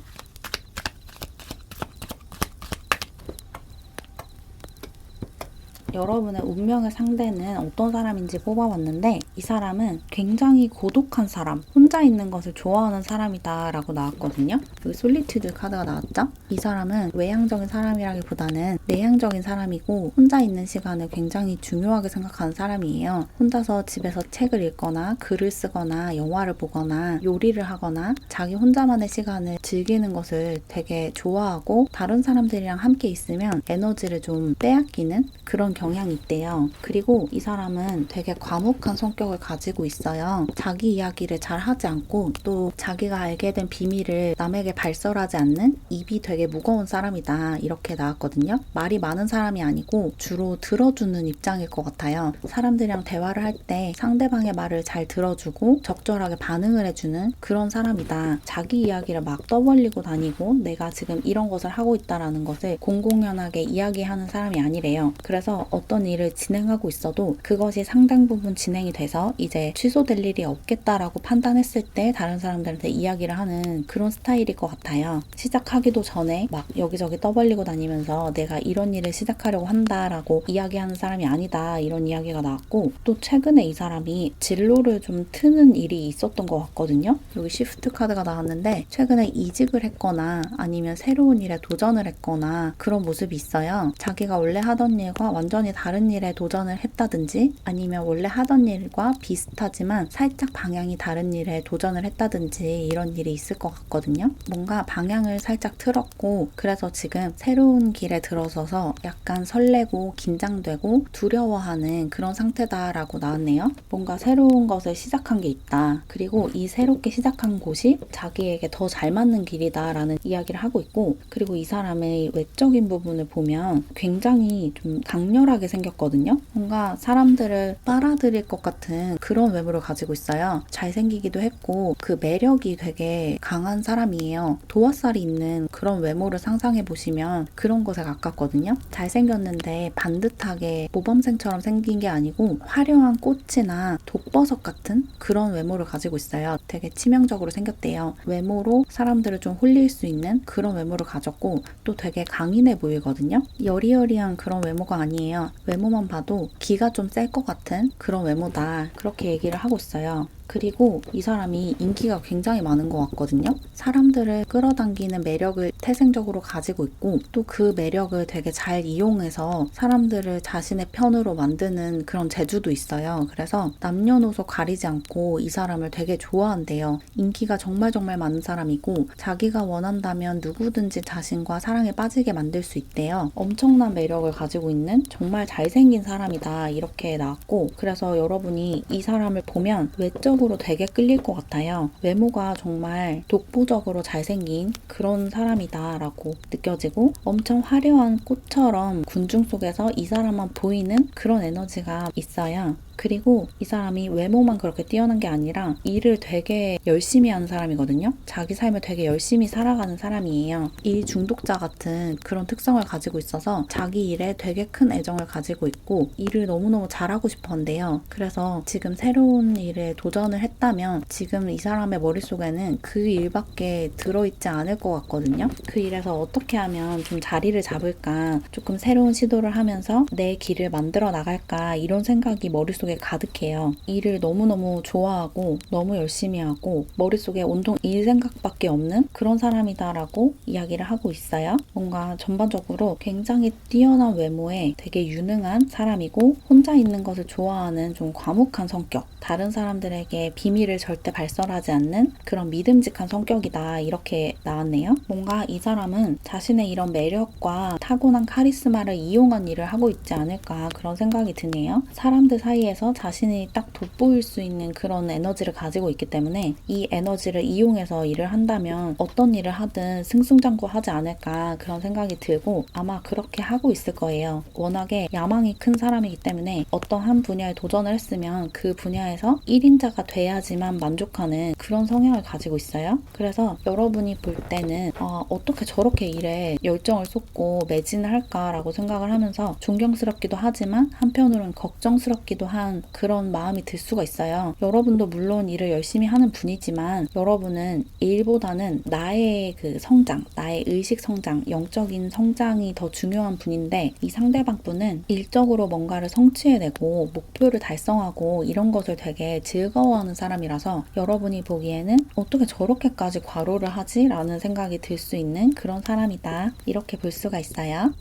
여러분의 운명의 상대는 어떤 사람인지 뽑아봤는데 이 사람은 굉장히 고독한 사람, 혼자 있는 것을 좋아하는 사람이다 라고 나왔거든요. 여기 솔리튜드 카드가 나왔죠? 이 사람은 외향적인 사람이라기보다는 내향적인 사람이고 혼자 있는 시간을 굉장히 중요하게 생각하는 사람이에요. 혼자서 집에서 책을 읽거나 글을 쓰거나 영화를 보거나 요리를 하거나 자기 혼자만의 시간을 즐기는 것을 되게 좋아하고 다른 사람들이랑 함께 있으면 에너지를 좀 빼앗기는 그런 경향이 있대요. 그리고 이 사람은 되게 과묵한 성격을 가지고 있어요. 자기 이야기를 잘 하지 않고 또 자기가 알게 된 비밀을 남에게 발설하지 않는 입이 되게 무거운 사람이다 이렇게 나왔거든요. 말이 많은 사람이 아니고 주로 들어주는 입장일 것 같아요. 사람들이랑 대화를 할 때 상대방의 말을 잘 들어주고 적절하게 반응을 해주는 그런 사람이다. 자기 이야기를 막 떠벌리고 다니고 내가 지금 이런 것을 하고 있다라는 것을 공공연하게 이야기하는 사람이 아니래요. 그래서 어떤 일을 진행하고 있어도 그것이 상당 부분 진행이 돼서 이제 취소될 일이 없겠다라고 판단했을 때 다른 사람들한테 이야기를 하는 그런 스타일일 것 같아요. 시작하기도 전에 막 여기저기 떠벌리고 다니면서 내가 이런 일을 시작하려고 한다라고 이야기하는 사람이 아니다 이런 이야기가 나왔고 또 최근에 이 사람이 진로를 좀 트는 일이 있었던 것 같거든요. 여기 시프트 카드가 나왔는데 최근에 이직을 했거나 아니면 새로운 일에 도전을 했거나 그런 모습이 있어요. 자기가 원래 하던 일과 완전히 다른 일에 도전을 했다든지 아니면 원래 하던 일과 비슷하지만 살짝 방향이 다른 일에 도전을 했다든지 이런 일이 있을 것 같거든요. 뭔가 방향을 살짝 틀었고 그래서 지금 새로운 길에 들어서서 약간 설레고 긴장되고 두려워하는 그런 상태다라고 나왔네요. 뭔가 새로운 것을 시작한 게 있다. 그리고 이 새롭게 시작한 곳이 자기에게 더 잘 맞는 길이다라는 이야기를 하고 있고 그리고 이 사람의 외적인 부분을 보면 굉장히 좀 강렬하게 생겼거든요. 뭔가 사람들을 빨아들일 것 같은 그런 외모를 가지고 있어요. 잘생기기도 했고 그 매력이 되게 강한 사람이에요. 도화살이 있는 그런 외모를 상상해 보시면 그런 것에 가깝거든요. 잘생겼는데 반듯하게 모범생처럼 생긴 게 아니고 화려한 꽃이나 독버섯 같은 그런 외모를 가지고 있어요. 되게 치명적으로 생겼대요. 외모로 사람들을 좀 홀릴 수 있는 그런 외모를 가졌고 또 되게 강인해 보이거든요. 여리여리한 그런 외모가 아니에요. 외모만 봐도 기가 좀 셀 것 같은 그런 외모다. 그렇게 얘기를 하고 있어요. 그리고 이 사람이 인기가 굉장히 많은 것 같거든요. 사람들을 끌어당기는 매력을 태생적으로 가지고 있고 또 그 매력을 되게 잘 이용해서 사람들을 자신의 편으로 만드는 그런 재주도 있어요. 그래서 남녀노소 가리지 않고 이 사람을 되게 좋아한대요. 인기가 정말 많은 사람이고 자기가 원한다면 누구든지 자신과 사랑에 빠지게 만들 수 있대요. 엄청난 매력을 가지고 있는 정말 잘생긴 사람이다 이렇게 나왔고 그래서 여러분이 이 사람을 보면 외적으로 되게 끌릴 것 같아요. 외모가 정말 독보적으로 잘생긴 그런 사람이다 라고 느껴지고 엄청 화려한 꽃처럼 군중 속에서 이 사람만 보이는 그런 에너지가 있어요. 그리고 이 사람이 외모만 그렇게 뛰어난 게 아니라 일을 되게 열심히 하는 사람이거든요. 자기 삶을 되게 열심히 살아가는 사람이에요. 일 중독자 같은 그런 특성을 가지고 있어서 자기 일에 되게 큰 애정을 가지고 있고 일을 너무너무 잘하고 싶어 한대요. 그래서 지금 새로운 일에 도전을 했다면 지금 이 사람의 머릿속에는 그 일밖에 들어있지 않을 것 같거든요. 그 일에서 어떻게 하면 좀 자리를 잡을까 조금 새로운 시도를 하면서 내 길을 만들어 나갈까 이런 생각이 머릿속에 가득해요. 일을 너무너무 좋아하고 너무 열심히 하고 머릿속에 온통 일 생각밖에 없는 그런 사람이다라고 이야기를 하고 있어요. 뭔가 전반적으로 굉장히 뛰어난 외모에 되게 유능한 사람이고 혼자 있는 것을 좋아하는 좀 과묵한 성격, 다른 사람들에게 비밀을 절대 발설하지 않는 그런 믿음직한 성격이다 이렇게 나왔네요. 뭔가 이 사람은 자신의 이런 매력과 타고난 카리스마를 이용한 일을 하고 있지 않을까 그런 생각이 드네요. 사람들 사이에서 자신이 딱 돋보일 수 있는 그런 에너지를 가지고 있기 때문에 이 에너지를 이용해서 일을 한다면 어떤 일을 하든 승승장구하지 않을까 그런 생각이 들고 아마 그렇게 하고 있을 거예요. 워낙에 야망이 큰 사람이기 때문에 어떤 한 분야에 도전을 했으면 그 분야에서 1인자가 돼야지만 만족하는 그런 성향을 가지고 있어요. 그래서 여러분이 볼 때는 어떻게 저렇게 일에 열정을 쏟고 매진을 할까라고 생각을 하면서 존경스럽기도 하지만 한편으로는 걱정스럽기도 한 듯한 그런 마음이 들 수가 있어요. 여러분도 물론 일을 열심히 하는 분이지만 여러분은 일보다는 나의 그 성장, 나의 의식 성장, 영적인 성장이 더 중요한 분인데 이 상대방 분은 일적으로 뭔가를 성취해내고 목표를 달성하고 이런 것을 되게 즐거워하는 사람이라서 여러분이 보기에는 어떻게 저렇게까지 과로를 하지? 라는 생각이 들 수 있는 그런 사람이다. 이렇게 볼 수가 있어요.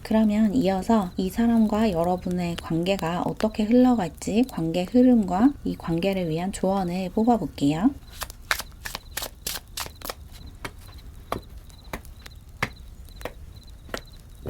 그러면 이어서 이 사람과 여러분의 관계가 어떻게 흘러갈지 관계 흐름과 이 관계를 위한 조언을 뽑아볼게요.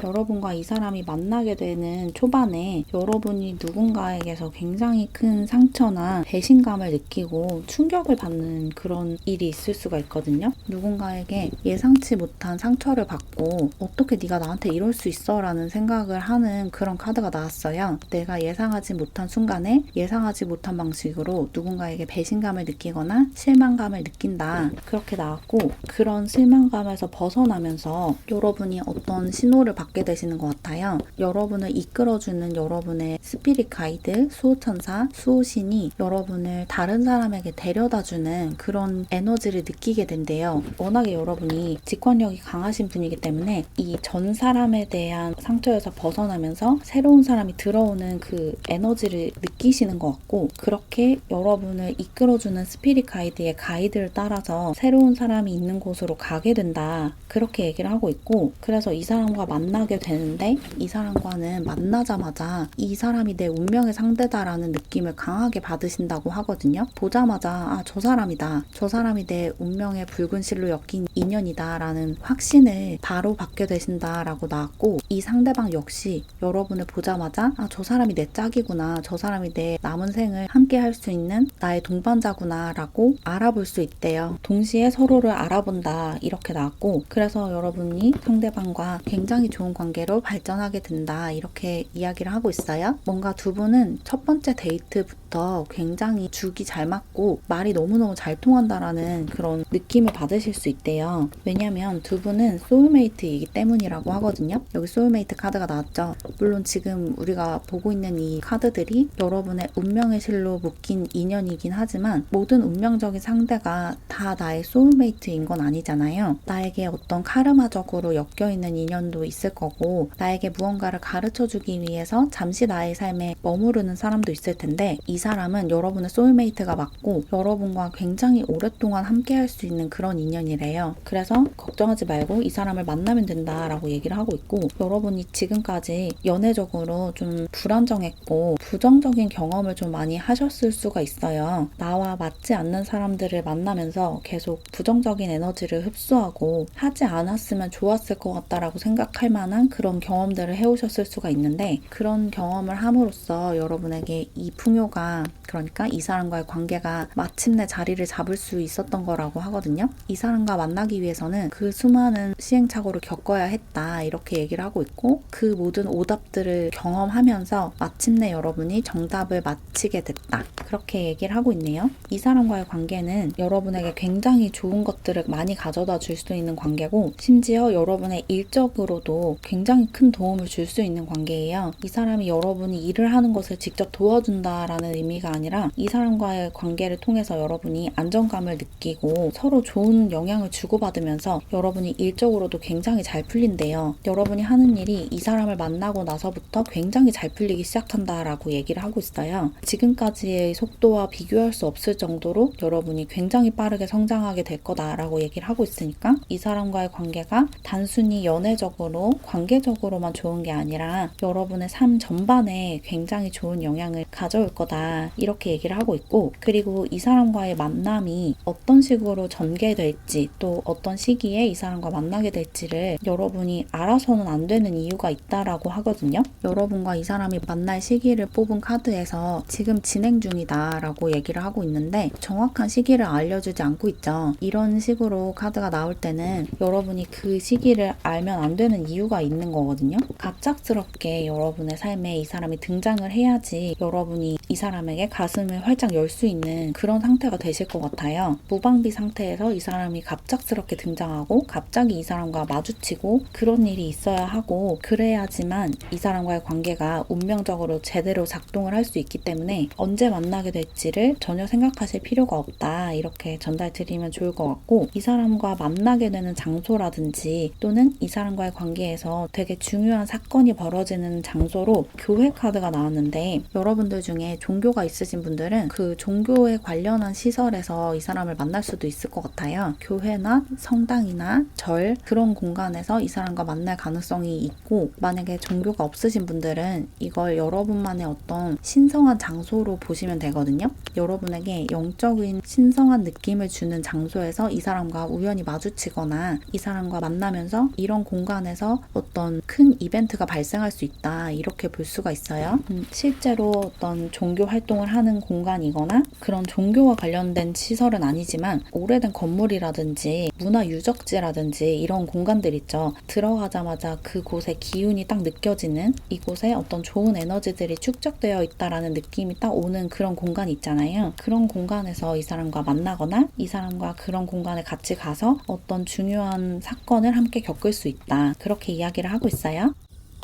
여러분과 이 사람이 만나게 되는 초반에 여러분이 누군가에게서 굉장히 큰 상처나 배신감을 느끼고 충격을 받는 그런 일이 있을 수가 있거든요. 누군가에게 예상치 못한 상처를 받고 어떻게 네가 나한테 이럴 수 있어? 라는 생각을 하는 그런 카드가 나왔어요. 내가 예상하지 못한 순간에 예상하지 못한 방식으로 누군가에게 배신감을 느끼거나 실망감을 느낀다. 그렇게 나왔고 그런 실망감에서 벗어나면서 여러분이 어떤 신호를 받게 되시는 것 같아요. 여러분을 이끌어주는 여러분의 스피릿 가이드, 수호천사, 수호신이 여러분을 다른 사람에게 데려다주는 그런 에너지를 느끼게 된대요. 워낙에 여러분이 직관력이 강하신 분이기 때문에 이 전 사람에 대한 상처에서 벗어나면서 새로운 사람이 들어오는 그 에너지를 느끼시는 것 같고 그렇게 여러분을 이끌어주는 스피릿 가이드의 가이드를 따라서 새로운 사람이 있는 곳으로 가게 된다. 그렇게 얘기를 하고 있고 그래서 이 사람과 만나게 되는데 이 사람과는 만나자마자 이 사람이 내 운명의 상대다라는 느낌을 강하게 받으신다고 하거든요. 보자마자 아, 저 사람이다. 저 사람이 내 운명의 붉은 실로 엮인 인연이다 라는 확신을 바로 받게 되신다라고 나왔고 이 상대방 역시 여러분을 보자마자 아, 저 사람이 내 짝이구나. 저 사람이 내 남은 생을 함께 할 수 있는 나의 동반자구나 라고 알아볼 수 있대요. 동시에 서로를 알아본다 이렇게 나왔고 그래서 여러분이 상대방과 굉장히 좋은 관계로 발전하게 된다 이렇게 이야기를 하고 있어요. 뭔가 두 분은 첫 번째 데이트부터 굉장히 죽이 잘 맞고 말이 너무너무 잘 통한다라는 그런 느낌을 받으실 수 있대요. 왜냐면 두 분은 소울메이트이기 때문이라고 하거든요. 여기 소울메이트 카드가 나왔죠. 물론 지금 우리가 보고 있는 이 카드들이 여러분의 운명의 실로 묶인 인연이긴 하지만 모든 운명적인 상대가 다 나의 소울메이트인 건 아니잖아요. 나에게 어떤 카르마적으로 엮여있는 인연도 있을 거고 나에게 무언가를 가르쳐주기 위해서 잠시 나의 삶에 머무르는 사람도 있을 텐데 이 사람은 여러분의 소울메이트가 맞고 여러분과 굉장히 오랫동안 함께 할 수 있는 그런 인연이래요. 그래서 걱정하지 말고 이 사람을 만나면 된다라고 얘기를 하고 있고 여러분이 지금까지 연애적으로 좀 불안정했고 부정적인 경험을 좀 많이 하셨을 수가 있어요. 나와 맞지 않는 사람들을 만나면서 계속 부정적인 에너지를 흡수하고 하지 않았으면 좋았을 것 같다라고 생각할 만한 그런 경험들을 해오셨을 수가 있는데 그런 경험을 함으로써 여러분에게 이 풍요가 그러니까 이 사람과의 관계가 마침내 자리를 잡을 수 있었던 거라고 하거든요. 이 사람과 만나기 위해서는 그 수많은 시행착오를 겪어야 했다 이렇게 얘기를 하고 있고 그 모든 오답들을 경험하면서 마침내 여러분이 정답을 맞히게 됐다 그렇게 얘기를 하고 있네요. 이 사람과의 관계는 여러분에게 굉장히 좋은 것들을 많이 가져다 줄 수 있는 관계고 심지어 여러분의 일적으로도 굉장히 큰 도움을 줄 수 있는 관계예요. 이 사람이 여러분이 일을 하는 것을 직접 도와준다라는 의미가 아니라 이 사람과의 관계를 통해서 여러분이 안정감을 느끼고 서로 좋은 영향을 주고받으면서 여러분이 일적으로도 굉장히 잘 풀린대요. 여러분이 하는 일이 이 사람을 만나고 나서부터 굉장히 잘 풀리기 시작한다라고 얘기를 하고 있어요. 지금까지의 속도와 비교할 수 없을 정도로 여러분이 굉장히 빠르게 성장하게 될 거다라고 얘기를 하고 있으니까 이 사람과의 관계가 단순히 연애적으로 관계적으로만 좋은 게 아니라 여러분의 삶 전반에 굉장히 좋은 영향을 가져올 거다 이렇게 얘기를 하고 있고 그리고 이 사람과의 만남이 어떤 식으로 전개될지 또 어떤 시기에 이 사람과 만나게 될지를 여러분이 알아서는 안 되는 이유가 있다라고 하거든요. 여러분과 이 사람이 만날 시기를 뽑은 카드에서 지금 진행 중이다 라고 얘기를 하고 있는데 정확한 시기를 알려주지 않고 있죠. 이런 식으로 카드가 나올 때는 여러분이 그 시기를 알면 안 되는 이유 이유가 있는 거거든요. 갑작스럽게 여러분의 삶에 이 사람이 등장을 해야지 여러분이 이 사람에게 가슴을 활짝 열 수 있는 그런 상태가 되실 것 같아요. 무방비 상태에서 이 사람이 갑작스럽게 등장하고 갑자기 이 사람과 마주치고 그런 일이 있어야 하고 그래야지만 이 사람과의 관계가 운명적으로 제대로 작동을 할 수 있기 때문에 언제 만나게 될지를 전혀 생각하실 필요가 없다. 이렇게 전달 드리면 좋을 것 같고 이 사람과 만나게 되는 장소라든지 또는 이 사람과의 관계에서 되게 중요한 사건이 벌어지는 장소로 교회 카드가 나왔는데 여러분들 중에 종교가 있으신 분들은 그 종교에 관련한 시설에서 이 사람을 만날 수도 있을 것 같아요. 교회나 성당이나 절 그런 공간에서 이 사람과 만날 가능성이 있고 만약에 종교가 없으신 분들은 이걸 여러분만의 어떤 신성한 장소로 보시면 되거든요. 여러분에게 영적인 신성한 느낌을 주는 장소에서 이 사람과 우연히 마주치거나 이 사람과 만나면서 이런 공간에서 어떤 큰 이벤트가 발생할 수 있다. 이렇게 볼 수가 있어요. 실제로 어떤 종교 활동을 하는 공간이거나 그런 종교와 관련된 시설은 아니지만 오래된 건물이라든지 문화유적지라든지 이런 공간들 있죠. 들어가자마자 그곳의 기운이 딱 느껴지는 이곳에 어떤 좋은 에너지들이 축적되어 있다라는 느낌이 딱 오는 그런 공간이 있잖아요. 그런 공간에서 이 사람과 만나거나 이 사람과 그런 공간에 같이 가서 어떤 중요한 사건을 함께 겪을 수 있다. 그렇게 이야기를 하고 있어요.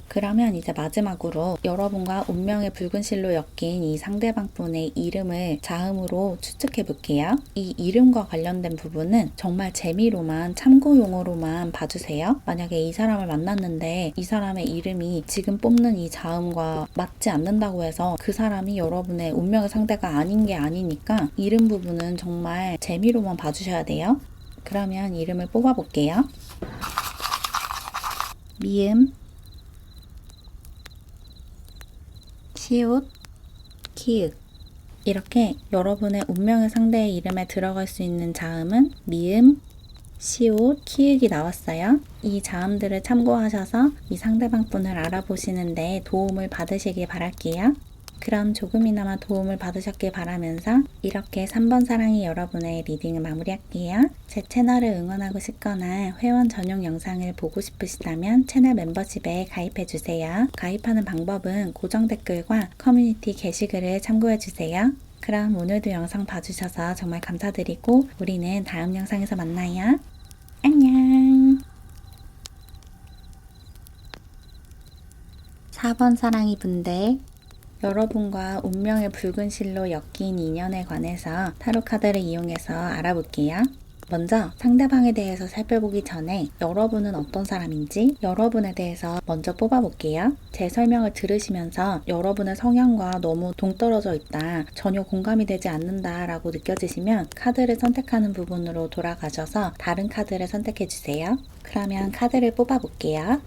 그러면 이제 마지막으로 여러분과 운명의 붉은 실로 엮인 이 상대방 분의 이름을 자음으로 추측해 볼게요. 이 이름과 관련된 부분은 정말 재미로만 참고용어로만 봐주세요. 만약에 이 사람을 만났는데 이 사람의 이름이 지금 뽑는 이 자음과 맞지 않는다고 해서 그 사람이 여러분의 운명의 상대가 아닌 게 아니니까 이름 부분은 정말 재미로만 봐주셔야 돼요. 그러면 이름을 뽑아 볼게요. 미음, 시옷, 키읔. 이렇게 여러분의 운명의 상대의 이름에 들어갈 수 있는 자음은 미음, 시옷, 키읔이 나왔어요. 이 자음들을 참고하셔서 이 상대방 분을 알아보시는데 도움을 받으시길 바랄게요. 그럼 조금이나마 도움을 받으셨길 바라면서 이렇게 3번 사랑이 여러분의 리딩을 마무리할게요. 제 채널을 응원하고 싶거나 회원 전용 영상을 보고 싶으시다면 채널 멤버십에 가입해주세요. 가입하는 방법은 고정 댓글과 커뮤니티 게시글을 참고해주세요. 그럼 오늘도 영상 봐주셔서 정말 감사드리고 우리는 다음 영상에서 만나요. 안녕. 4번 사랑이 분들, 여러분과 운명의 붉은 실로 엮인 인연에 관해서 타로 카드를 이용해서 알아볼게요. 먼저 상대방에 대해서 살펴보기 전에 여러분은 어떤 사람인지 여러분에 대해서 먼저 뽑아볼게요. 제 설명을 들으시면서 여러분의 성향과 너무 동떨어져 있다, 전혀 공감이 되지 않는다 라고 느껴지시면 카드를 선택하는 부분으로 돌아가셔서 다른 카드를 선택해주세요. 그러면 카드를 뽑아볼게요.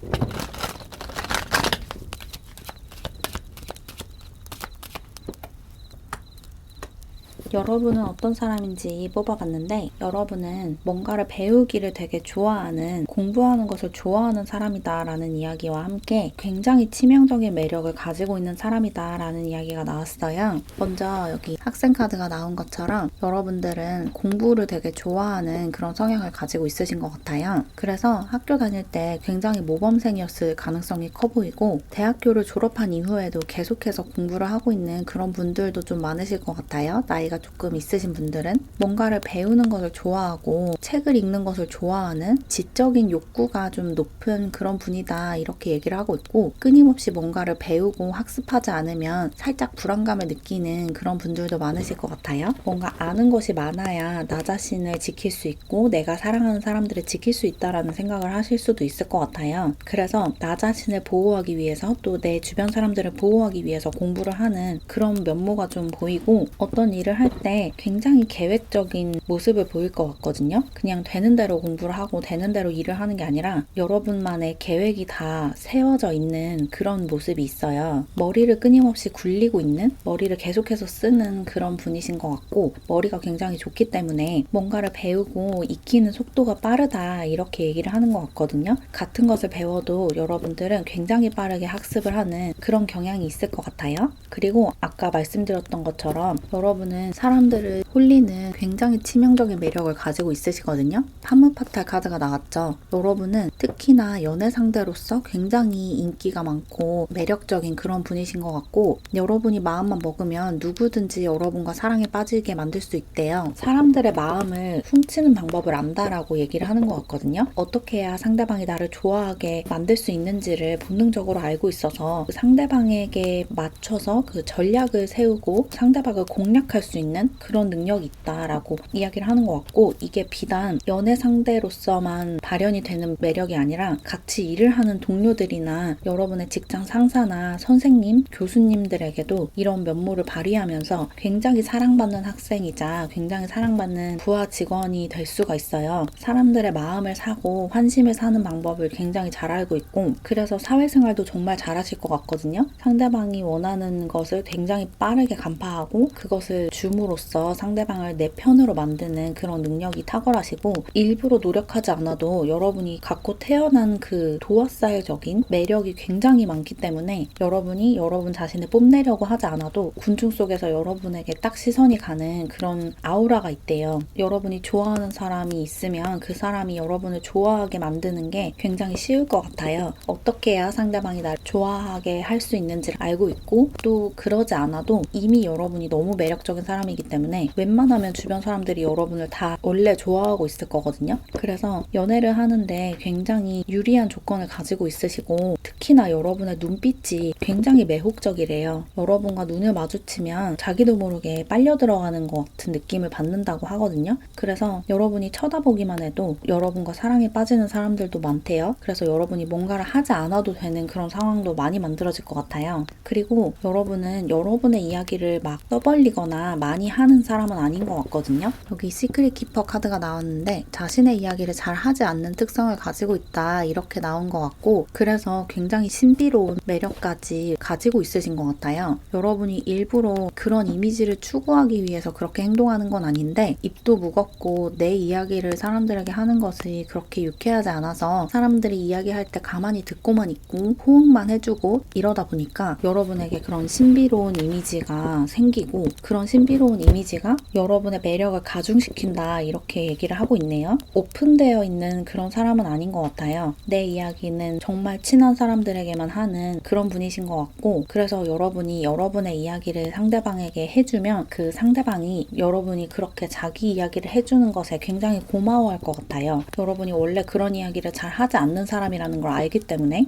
여러분은 어떤 사람인지 뽑아봤는데 여러분은 뭔가를 배우기를 되게 좋아하는, 공부하는 것을 좋아하는 사람이다 라는 이야기와 함께 굉장히 치명적인 매력을 가지고 있는 사람이다 라는 이야기가 나왔어요. 먼저 여기 학생 카드가 나온 것처럼 여러분들은 공부를 되게 좋아하는 그런 성향을 가지고 있으신 것 같아요. 그래서 학교 다닐 때 굉장히 모범생이었을 가능성이 커 보이고 대학교를 졸업한 이후에도 계속해서 공부를 하고 있는 그런 분들도 좀 많으실 것 같아요. 나이가 조금 있으신 분들은 뭔가를 배우는 것을 좋아하고 책을 읽는 것을 좋아하는 지적인 욕구가 좀 높은 그런 분이다 이렇게 얘기를 하고 있고, 끊임없이 뭔가를 배우고 학습하지 않으면 살짝 불안감을 느끼는 그런 분들도 많으실 것 같아요. 뭔가 아는 것이 많아야 나 자신을 지킬 수 있고 내가 사랑하는 사람들을 지킬 수 있다라는 생각을 하실 수도 있을 것 같아요. 그래서 나 자신을 보호하기 위해서 또 내 주변 사람들을 보호하기 위해서 공부를 하는 그런 면모가 좀 보이고, 어떤 일을 할 때 굉장히 계획적인 모습을 보일 것 같거든요. 그냥 되는 대로 공부를 하고 되는 대로 일을 하는 게 아니라 여러분만의 계획이 다 세워져 있는 그런 모습이 있어요. 머리를 끊임없이 굴리고 있는, 머리를 계속해서 쓰는 그런 분이신 것 같고, 머리가 굉장히 좋기 때문에 뭔가를 배우고 익히는 속도가 빠르다 이렇게 얘기를 하는 것 같거든요. 같은 것을 배워도 여러분들은 굉장히 빠르게 학습을 하는 그런 경향이 있을 것 같아요. 그리고 아까 말씀드렸던 것처럼 여러분은 사람들을 홀리는 굉장히 치명적인 매력을 가지고 있으시거든요. 파무파탈 카드가 나왔죠. 여러분은 특히나 연애 상대로서 굉장히 인기가 많고 매력적인 그런 분이신 것 같고, 여러분이 마음만 먹으면 누구든지 여러분과 사랑에 빠지게 만들 수 있대요. 사람들의 마음을 훔치는 방법을 안다라고 얘기를 하는 것 같거든요. 어떻게 해야 상대방이 나를 좋아하게 만들 수 있는지를 본능적으로 알고 있어서 그 상대방에게 맞춰서 그 전략을 세우고 상대방을 공략할 수 있는 그런 능력이 있다라고 이야기를 하는 것 같고, 이게 비단 연애 상대로서만 발현이 되는 매력이 아니라 같이 일을 하는 동료들이나 여러분의 직장 상사나 선생님, 교수님들에게도 이런 면모를 발휘하면서 굉장히 사랑받는 학생이자 굉장히 사랑받는 부하 직원이 될 수가 있어요. 사람들의 마음을 사고 환심을 사는 방법을 굉장히 잘 알고 있고, 그래서 사회생활도 정말 잘하실 것 같거든요. 상대방이 원하는 것을 굉장히 빠르게 간파하고 그것을 줌으로써 상대방을 내 편으로 만드는 그런 능력이 탁월하시고, 일부러 노력하지 않아도 여러분이 갖고 태어난 그 도화살적인 매력이 굉장히 많기 때문에 여러분이 여러분 자신을 뽐내려고 하지 않아도 군중 속에서 여러분에게 딱 시선이 가는 그런 아우라가 있대요. 여러분이 좋아하는 사람이 있으면 그 사람이 여러분을 좋아하게 만드는 게 굉장히 쉬울 것 같아요. 어떻게 해야 상대방이 나를 좋아하게 할 수 있는지를 알고 있고, 또 그러지 않아도 이미 여러분이 너무 매력적인 사람이기 때문에 웬만하면 주변 사람들이 여러분을 다 원래 좋아하고 있을 거거든요. 그래서 연애를 하는데 굉장히 유리한 조건을 가지고 있으시고, 특히나 여러분의 눈빛이 굉장히 매혹적이래요. 여러분과 눈을 마주치면 자기도 모르게 빨려 들어가는 것 같은 느낌을 받는다고 하거든요. 그래서 여러분이 쳐다보기만 해도 여러분과 사랑에 빠지는 사람들도 많대요. 그래서 여러분이 뭔가를 하지 않아도 되는 그런 상황도 많이 만들어질 것 같아요. 그리고 여러분은 여러분의 이야기를 막 떠벌리거나 많이 하는 사람은 아닌 것 같거든요. 여기 시크릿 키퍼 카드가 나왔는데 자신의 이야기를 잘 하지 않는 특성을 가지고 있다, 이렇게 나온 것 같고, 그래서 굉장히 신비로운 매력까지 가지고 있으신 것 같아요. 여러분이 일부러 그런 이미지를 추구하기 위해서 그렇게 행동하는 건 아닌데, 입도 무겁고 내 이야기를 사람들에게 하는 것이 그렇게 유쾌하지 않아서 사람들이 이야기할 때 가만히 듣고만 있고 호응만 해주고 이러다 보니까 여러분에게 그런 신비로운 이미지가 생기고, 그런 신비로운 이미지가 여러분의 매력을 가중시킨다, 이렇게 얘기를 하고 있네요. 오픈되어 있는 그런 사람은 아닌 것 같아요. 내 이야기는 정말 친한 사람들에게만 하는 그런 분이신 것 같고, 그래서 여러분이 여러분의 이야기를 상대방에게 해주면 그 상대방이 여러분이 그렇게 자기 이야기를 해주는 것에 굉장히 고마워할 것 같아요. 여러분이 원래 그런 이야기를 잘 하지 않는 사람이라는 걸 알기 때문에.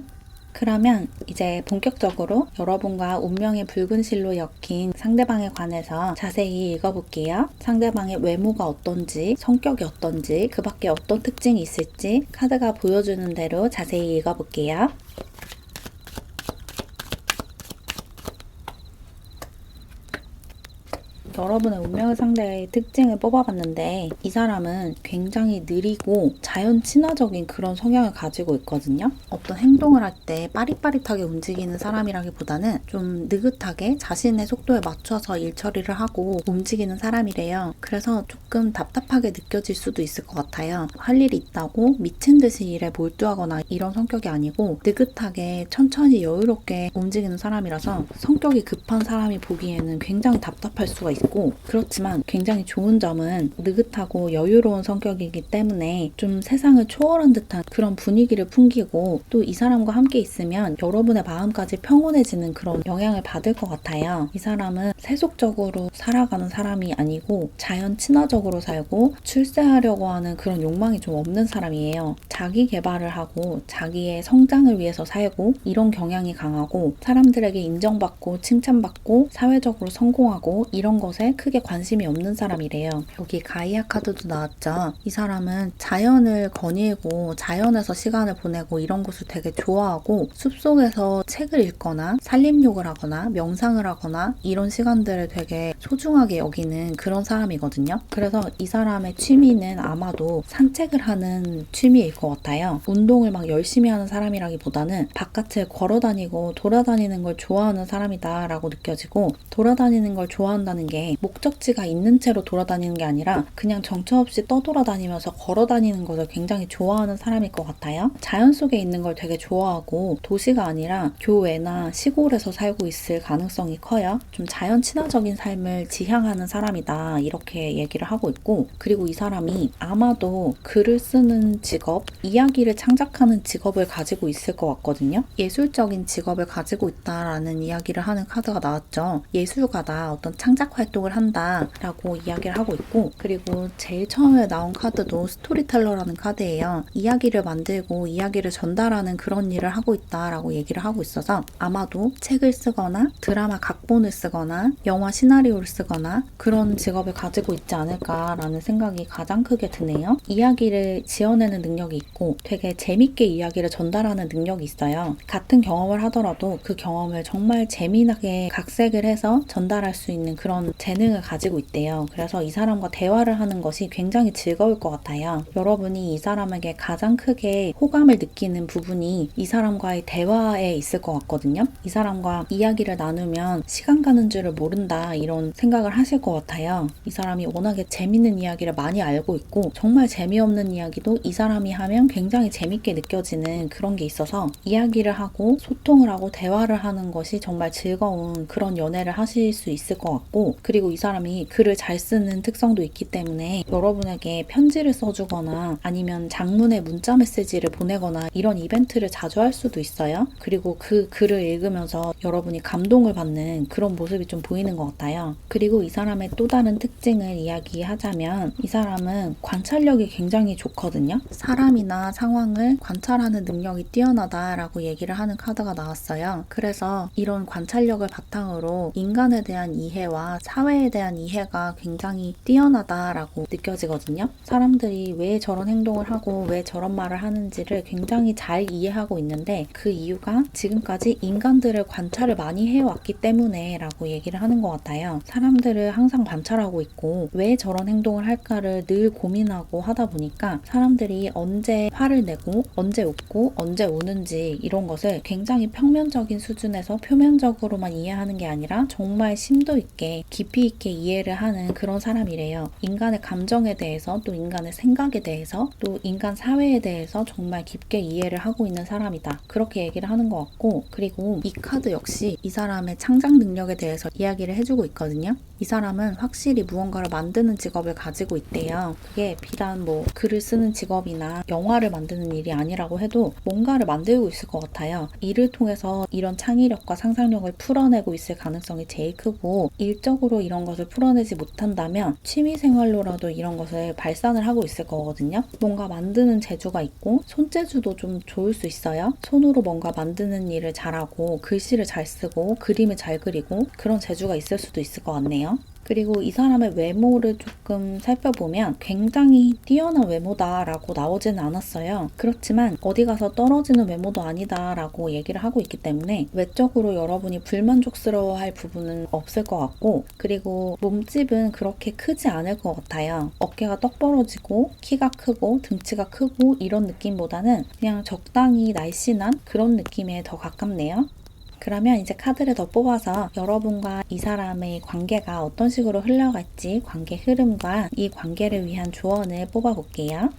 그러면 이제 본격적으로 여러분과 운명의 붉은 실로 엮인 상대방에 관해서 자세히 읽어볼게요. 상대방의 외모가 어떤지, 성격이 어떤지, 그 밖에 어떤 특징이 있을지 카드가 보여주는 대로 자세히 읽어볼게요. 여러분의 운명의 상대의 특징을 뽑아봤는데, 이 사람은 굉장히 느리고 자연 친화적인 그런 성향을 가지고 있거든요. 어떤 행동을 할 때 빠릿빠릿하게 움직이는 사람이라기보다는 좀 느긋하게 자신의 속도에 맞춰서 일 처리를 하고 움직이는 사람이래요. 그래서 조금 답답하게 느껴질 수도 있을 것 같아요. 할 일이 있다고 미친 듯이 일에 몰두하거나 이런 성격이 아니고 느긋하게 천천히 여유롭게 움직이는 사람이라서 성격이 급한 사람이 보기에는 굉장히 답답할 수가 있고, 그렇지만 굉장히 좋은 점은 느긋하고 여유로운 성격이기 때문에 좀 세상을 초월한 듯한 그런 분위기를 풍기고, 또 이 사람과 함께 있으면 여러분의 마음까지 평온해지는 그런 영향을 받을 것 같아요. 이 사람은 세속적으로 살아가는 사람이 아니고 자연 친화적으로 살고 출세하려고 하는 그런 욕망이 좀 없는 사람이에요. 자기 개발을 하고 자기의 성장을 위해서 살고 이런 경향이 강하고, 사람들에게 인정받고 칭찬받고 사회적으로 성공하고 이런 것에 크게 관심이 없는 사람이래요. 여기 가이아 카드도 나왔죠. 이 사람은 자연을 거닐고 자연에서 시간을 보내고 이런 것을 되게 좋아하고, 숲속에서 책을 읽거나 산림욕을 하거나 명상을 하거나 이런 시간들을 되게 소중하게 여기는 그런 사람이거든요. 그래서 이 사람의 취미는 아마도 산책을 하는 취미일 것 같아요. 운동을 막 열심히 하는 사람이라기보다는 바깥을 걸어다니고 돌아다니는 걸 좋아하는 사람이다 라고 느껴지고, 돌아다니는 걸 좋아한다는 게 게 목적지가 있는 채로 돌아다니는 게 아니라 그냥 정처 없이 떠돌아다니면서 걸어다니는 것을 굉장히 좋아하는 사람일 것 같아요. 자연 속에 있는 걸 되게 좋아하고 도시가 아니라 교외나 시골에서 살고 있을 가능성이 커요. 좀 자연 친화적인 삶을 지향하는 사람이다 이렇게 얘기를 하고 있고, 그리고 이 사람이 아마도 글을 쓰는 직업, 이야기를 창작하는 직업을 가지고 있을 것 같거든요. 예술적인 직업을 가지고 있다라는 이야기를 하는 카드가 나왔죠. 예술가다, 어떤 창작 활동을 한다라고 이야기를 하고 있고, 그리고 제일 처음에 나온 카드도 스토리텔러라는 카드예요. 이야기를 만들고 이야기를 전달하는 그런 일을 하고 있다라고 얘기를 하고 있어서 아마도 책을 쓰거나 드라마 각본을 쓰거나 영화 시나리오를 쓰거나 그런 직업을 가지고 있지 않을까라는 생각이 가장 크게 드네요. 이야기를 지어내는 능력이 있고 되게 재밌게 이야기를 전달하는 능력이 있어요. 같은 경험을 하더라도 그 경험을 정말 재미나게 각색을 해서 전달할 수 있는 그런 재능을 가지고 있대요. 그래서 이 사람과 대화를 하는 것이 굉장히 즐거울 것 같아요. 여러분이 이 사람에게 가장 크게 호감을 느끼는 부분이 이 사람과의 대화에 있을 것 같거든요. 이 사람과 이야기를 나누면 시간 가는 줄을 모른다 이런 생각을 하실 것 같아요. 이 사람이 워낙에 재밌는 이야기를 많이 알고 있고 정말 재미없는 이야기도 이 사람이 하면 굉장히 재밌게 느껴지는 그런 게 있어서 이야기를 하고 소통을 하고 대화를 하는 것이 정말 즐거운 그런 연애를 하실 수 있을 것 같고, 그리고 이 사람이 글을 잘 쓰는 특성도 있기 때문에 여러분에게 편지를 써주거나 아니면 장문의 문자 메시지를 보내거나 이런 이벤트를 자주 할 수도 있어요. 그리고 그 글을 읽으면서 여러분이 감동을 받는 그런 모습이 좀 보이는 것 같아요. 그리고 이 사람의 또 다른 특징을 이야기하자면 이 사람은 관찰력이 굉장히 좋거든요. 사람이나 상황을 관찰하는 능력이 뛰어나다라고 얘기를 하는 카드가 나왔어요. 그래서 이런 관찰력을 바탕으로 인간에 대한 이해와 사회에 대한 이해가 굉장히 뛰어나다라고 느껴지거든요. 사람들이 왜 저런 행동을 하고 왜 저런 말을 하는지를 굉장히 잘 이해하고 있는데 그 이유가 지금까지 인간들을 관찰을 많이 해왔기 때문에 라고 얘기를 하는 것 같아요. 사람들을 항상 관찰하고 있고 왜 저런 행동을 할까를 늘 고민하고 하다 보니까 사람들이 언제 화를 내고 언제 웃고 언제 우는지 이런 것을 굉장히 평면적인 수준에서 표면적으로만 이해하는 게 아니라 정말 심도 있게 깊이 있게 이해를 하는 그런 사람이래요. 인간의 감정에 대해서 또 인간의 생각에 대해서 또 인간 사회에 대해서 정말 깊게 이해를 하고 있는 사람이다. 그렇게 얘기를 하는 것 같고, 그리고 이 카드 역시 이 사람의 창작 능력에 대해서 이야기를 해주고 있거든요. 이 사람은 확실히 무언가를 만드는 직업을 가지고 있대요. 그게 비단 뭐 글을 쓰는 직업이나 영화를 만드는 일이 아니라고 해도 뭔가를 만들고 있을 것 같아요. 이를 통해서 이런 창의력과 상상력을 풀어내고 있을 가능성이 제일 크고, 일적으로 이런 것을 풀어내지 못한다면 취미생활로라도 이런 것을 발산을 하고 있을 거거든요. 뭔가 만드는 재주가 있고 손재주도 좀 좋을 수 있어요. 손으로 뭔가 만드는 일을 잘하고 글씨를 잘 쓰고 그림을 잘 그리고 그런 재주가 있을 수도 있을 것 같네요. 그리고 이 사람의 외모를 조금 살펴보면 굉장히 뛰어난 외모다라고 나오지는 않았어요. 그렇지만 어디 가서 떨어지는 외모도 아니다라고 얘기를 하고 있기 때문에 외적으로 여러분이 불만족스러워할 부분은 없을 것 같고, 그리고 몸집은 그렇게 크지 않을 것 같아요. 어깨가 떡 벌어지고 키가 크고 등치가 크고 이런 느낌보다는 그냥 적당히 날씬한 그런 느낌에 더 가깝네요. 그러면 이제 카드를 더 뽑아서 여러분과 이 사람의 관계가 어떤 식으로 흘러갈지 관계 흐름과 이 관계를 위한 조언을 뽑아볼게요.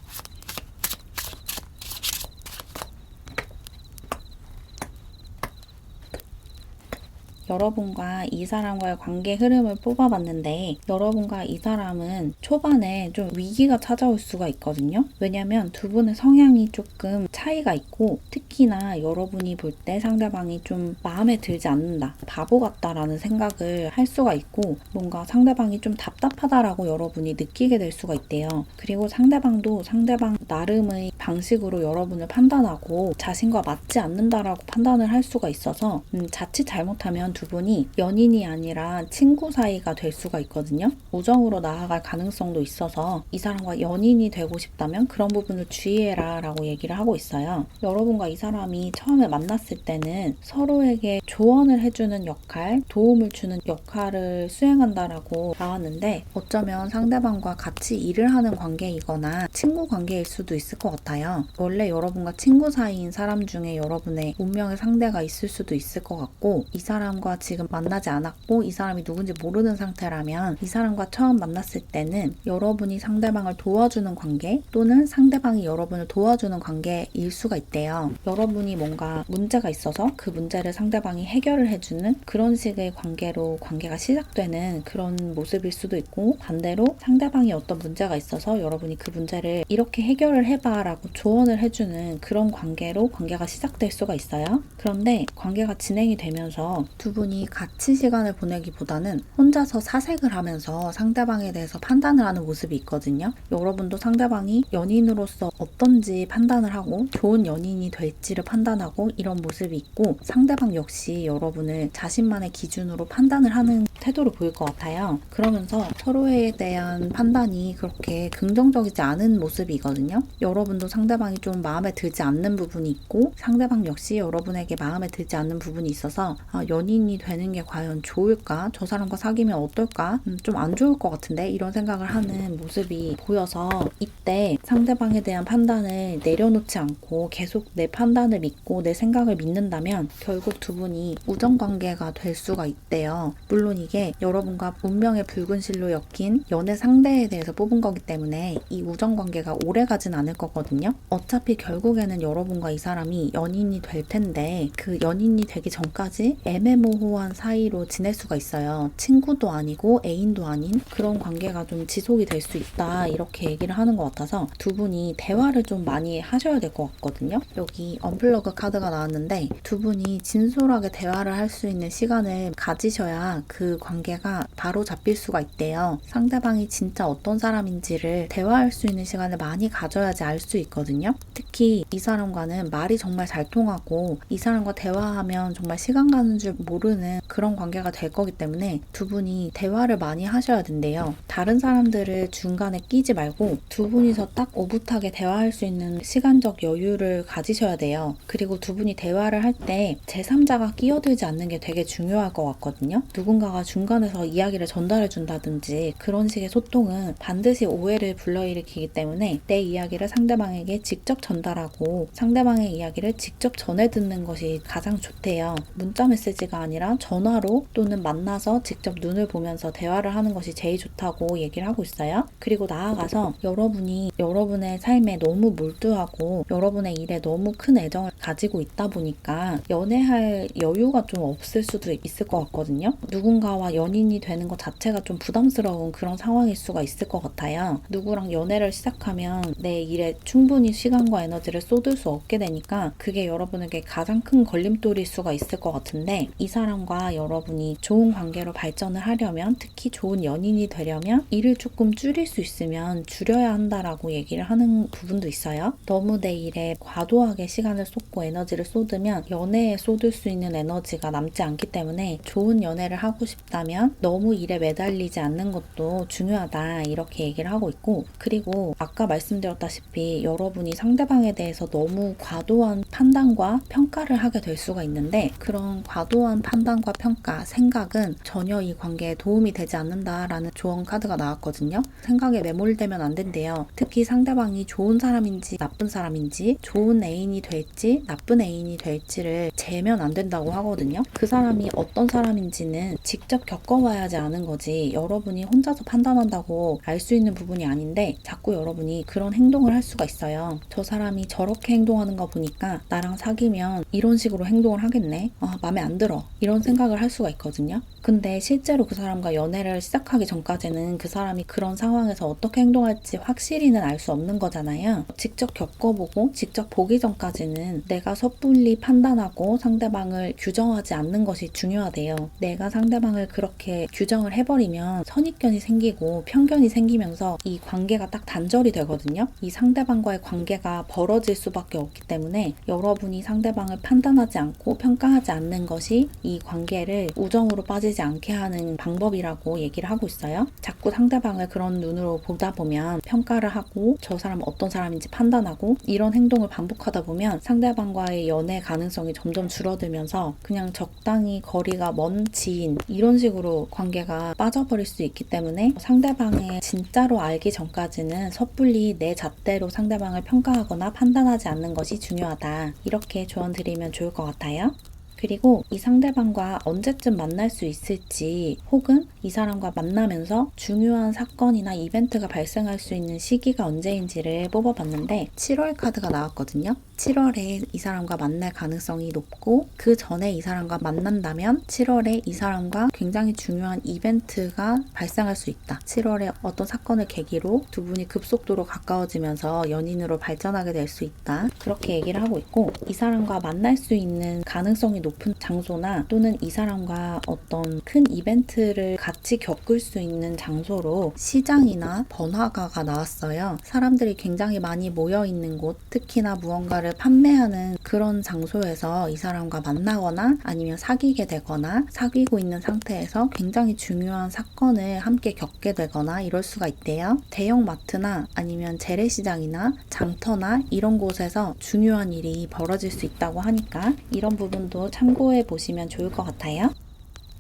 여러분과 이 사람과의 관계 흐름을 뽑아봤는데 여러분과 이 사람은 초반에 좀 위기가 찾아올 수가 있거든요. 왜냐면 두 분의 성향이 조금 차이가 있고, 특히나 여러분이 볼 때 상대방이 좀 마음에 들지 않는다, 바보 같다라는 생각을 할 수가 있고, 뭔가 상대방이 좀 답답하다라고 여러분이 느끼게 될 수가 있대요. 그리고 상대방도 상대방 나름의 방식으로 여러분을 판단하고 자신과 맞지 않는다라고 판단을 할 수가 있어서 자칫 잘못하면 두 분이 연인이 아니라 친구 사이가 될 수가 있거든요. 우정으로 나아갈 가능성도 있어서 이 사람과 연인이 되고 싶다면 그런 부분을 주의해라 라고 얘기를 하고 있어요. 여러분과 이 사람이 처음에 만났을 때는 서로에게 조언을 해주는 역할, 도움을 주는 역할을 수행한다라고 나왔는데 어쩌면 상대방과 같이 일을 하는 관계이거나 친구 관계일 수도 있을 것 같아요. 원래 여러분과 친구 사이인 사람 중에 여러분의 운명의 상대가 있을 수도 있을 것 같고, 이 사람과 지금 만나지 않았고 이 사람이 누군지 모르는 상태라면 이 사람과 처음 만났을 때는 여러분이 상대방을 도와주는 관계 또는 상대방이 여러분을 도와주는 관계일 수가 있대요. 여러분이 뭔가 문제가 있어서 그 문제를 상대방이 해결을 해주는 그런 식의 관계로 관계가 시작되는 그런 모습일 수도 있고, 반대로 상대방이 어떤 문제가 있어서 여러분이 그 문제를 이렇게 해결을 해봐 라고 조언을 해주는 그런 관계로 관계가 시작될 수가 있어요. 그런데 관계가 진행이 되면서 두 분이 같이 시간을 보내기보다는 혼자서 사색을 하면서 상대방에 대해서 판단을 하는 모습이 있거든요. 여러분도 상대방이 연인으로서 어떤지 판단을 하고 좋은 연인이 될지를 판단하고 이런 모습이 있고, 상대방 역시 여러분을 자신만의 기준으로 판단을 하는 태도를 보일 것 같아요. 그러면서 서로에 대한 판단이 그렇게 긍정적이지 않은 모습이거든요. 여러분도 상대방이 좀 마음에 들지 않는 부분이 있고, 상대방 역시 여러분에게 마음에 들지 않는 부분이 있어서 연인이 되는 게 과연 좋을까? 저 사람과 사귀면 어떨까? 좀 안 좋을 것 같은데? 이런 생각을 하는 모습이 보여서, 이때 상대방에 대한 판단을 내려놓지 않고 계속 내 판단을 믿고 내 생각을 믿는다면 결국 두 분이 우정관계가 될 수가 있대요. 물론 이게 여러분과 운명의 붉은 실로 엮인 연애 상대에 대해서 뽑은 거기 때문에 이 우정관계가 오래 가진 않을 거거든요. 어차피 결국에는 여러분과 이 사람이 연인이 될 텐데 그 연인이 되기 전까지 애매모호한 사이로 지낼 수가 있어요. 친구도 아니고 애인도 아닌 그런 관계가 좀 지속이 될 수 있다, 이렇게 얘기를 하는 것 같아서 두 분이 대화를 좀 많이 하셔야 될 것 같거든요. 여기 언플러그 카드가 나왔는데 두 분이 진솔하게 대화를 할 수 있는 시간을 가지셔야 그 관계가 바로 잡힐 수가 있대요. 상대방이 진짜 어떤 사람인지를 대화할 수 있는 시간을 많이 가져야지 알 수 있거든요. 특히 이 사람과는 말이 정말 잘 통하고 이 사람과 대화하면 정말 시간 가는 줄 모르는 그런 관계가 될 거기 때문에 두 분이 대화를 많이 하셔야 된대요. 다른 사람들을 중간에 끼지 말고 두 분이서 딱 오붓하게 대화할 수 있는 시간적 여유를 가지셔야 돼요. 그리고 두 분이 대화를 할 때 제3자가 끼어들지 않는 게 되게 중요할 것 같거든요. 누군가가 중간에서 이야기를 전달해 준다든지 그런 식의 소통은 반드시 오해를 불러일으키기 때문에 내 이야기를 상대방에게 직접 전달하고 상대방의 이야기를 직접 전해 듣는 것이 가장 좋대요. 문자 메시지가 아니라 전화로 또는 만나서 직접 눈을 보면서 대화를 하는 것이 제일 좋다고 얘기를 하고 있어요. 그리고 나아가서 여러분이 여러분의 삶에 너무 몰두하고 여러분의 일에 너무 큰 애정을 가지고 있다 보니까 연애할 여유가 좀 없을 수도 있을 것 같거든요. 누군가와 연인이 되는 것 자체가 좀 부담스러운 그런 상황일 수가 있을 것 같아요. 누구랑 연애를 시작하면 내 일에 충분히 시간과 에너지를 쏟을 수 없게 되니까 그게 여러분에게 가장 큰 걸림돌일 수가 있을 것 같은데, 이 사람과 여러분이 좋은 관계로 발전을 하려면, 특히 좋은 연인이 되려면 일을 조금 줄일 수 있으면 줄여야 한다라고 얘기를 하는 부분도 있어요. 너무 내 일에 과도하게 시간을 쏟고 에너지를 쏟으면 연애에 쏟을 수 있는 에너지가 남지 않기 때문에 좋은 연애를 하고 싶다면 너무 일에 매달리지 않는 것도 중요하다, 이렇게 얘기를 하고 있고, 그리고 아까 말씀드렸다시피 여러분이 상대방에 대해서 너무 과도한 판단과 평가를 하게 될 수가 있는데, 그런 과도한 판단과 평가, 생각은 전혀 이 관계에 도움이 되지 않는다라는 조언 카드가 나왔거든요. 생각에 매몰되면 안 된대요. 특히 상대방이 좋은 사람인지 나쁜 사람인지, 좋은 애인이 될지 나쁜 애인이 될지를 재면 안 된다고 하거든요. 그 사람이 어떤 사람인지는 직접 겪어봐야지 아는 거지, 여러분이 혼자서 판단한다고 알 수 있는 부분이 아닌데 자꾸 여러분이 그런 행동을 할 수가 있어요. 저 사람이 저렇게 행동하는 거 보니까 나랑 사귀면 이런 식으로 행동을 하겠네, 마음에 안 들어, 이런 생각을 할 수가 있거든요. 근데 실제로 그 사람과 연애를 시작하기 전까지는 그 사람이 그런 상황에서 어떻게 행동할지 확실히는 알 수 없는 거잖아요. 직접 겪어보고 직접 보기 전까지는 내가 섣불리 판단하고 상대방을 규정하지 않는 것이 중요하대요. 내가 상대방을 그렇게 규정을 해버리면 선입견이 생기고 편견이 생기면서 이 관계가 딱 단절이 되거든요. 이 상대방과의 관계가 벌어질 수밖에 없기 때문에 여러분이 상대방을 판단하지 않고 평가하지 않는 것이 이 관계를 우정으로 빠지지 않게 하는 방법이라고 얘기를 하고 있어요. 자꾸 상대방을 그런 눈으로 보다 보면 평가를 하고 저 사람은 어떤 사람인지 판단하고 이런 행동을 반복하다 보면 상대방과의 연애 가능성이 점점 줄어들면서 그냥 적당히 거리가 먼 지인, 이런 그런 식으로 관계가 빠져버릴 수 있기 때문에 상대방을 진짜로 알기 전까지는 섣불리 내 잣대로 상대방을 평가하거나 판단하지 않는 것이 중요하다. 이렇게 조언 드리면 좋을 것 같아요. 그리고 이 상대방과 언제쯤 만날 수 있을지 혹은 이 사람과 만나면서 중요한 사건이나 이벤트가 발생할 수 있는 시기가 언제인지를 뽑아봤는데 7월 카드가 나왔거든요. 7월에 이 사람과 만날 가능성이 높고 그 전에 이 사람과 만난다면 7월에 이 사람과 굉장히 중요한 이벤트가 발생할 수 있다. 7월에 어떤 사건을 계기로 두 분이 급속도로 가까워지면서 연인으로 발전하게 될 수 있다. 그렇게 얘기를 하고 있고 이 사람과 만날 수 있는 가능성이 높은 장소나 또는 이 사람과 어떤 큰 이벤트를 같이 겪을 수 있는 장소로 시장이나 번화가가 나왔어요. 사람들이 굉장히 많이 모여 있는 곳, 특히나 무언가를 판매하는 그런 장소에서 이 사람과 만나거나 아니면 사귀게 되거나 사귀고 있는 상태에서 굉장히 중요한 사건을 함께 겪게 되거나 이럴 수가 있대요. 대형 마트나 아니면 재래시장이나 장터나 이런 곳에서 중요한 일이 벌어질 수 있다고 하니까 이런 부분도 참고해 보시면 좋을 것 같아요.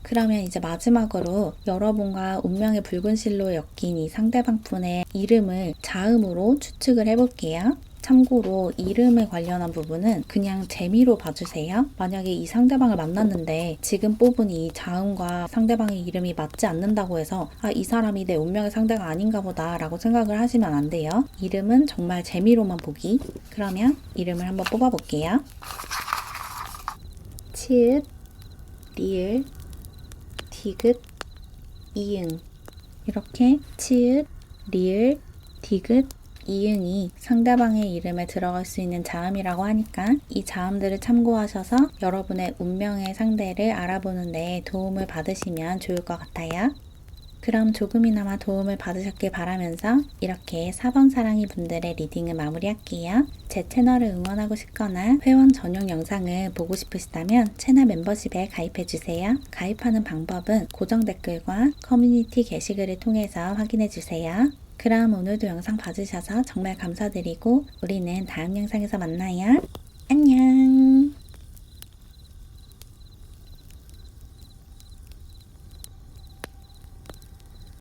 그러면 이제 마지막으로 여러분과 운명의 붉은 실로 엮인 이 상대방 분의 이름을 자음으로 추측을 해볼게요. 참고로 이름에 관련한 부분은 그냥 재미로 봐주세요. 만약에 이 상대방을 만났는데 지금 뽑은 이 자음과 상대방의 이름이 맞지 않는다고 해서 이 사람이 내 운명의 상대가 아닌가 보다 라고 생각을 하시면 안 돼요. 이름은 정말 재미로만 보기. 그러면 이름을 한번 뽑아볼게요. 치읓, 리을, 디귿, 이응. 이렇게 치읓, 리을, 디귿, 이응이 상대방의 이름에 들어갈 수 있는 자음이라고 하니까 이 자음들을 참고하셔서 여러분의 운명의 상대를 알아보는 데 도움을 받으시면 좋을 것 같아요. 그럼 조금이나마 도움을 받으셨길 바라면서 이렇게 4번 사랑이 분들의 리딩을 마무리할게요. 제 채널을 응원하고 싶거나 회원 전용 영상을 보고 싶으시다면 채널 멤버십에 가입해주세요. 가입하는 방법은 고정 댓글과 커뮤니티 게시글을 통해서 확인해주세요. 그럼 오늘도 영상 봐주셔서 정말 감사드리고 우리는 다음 영상에서 만나요. 안녕.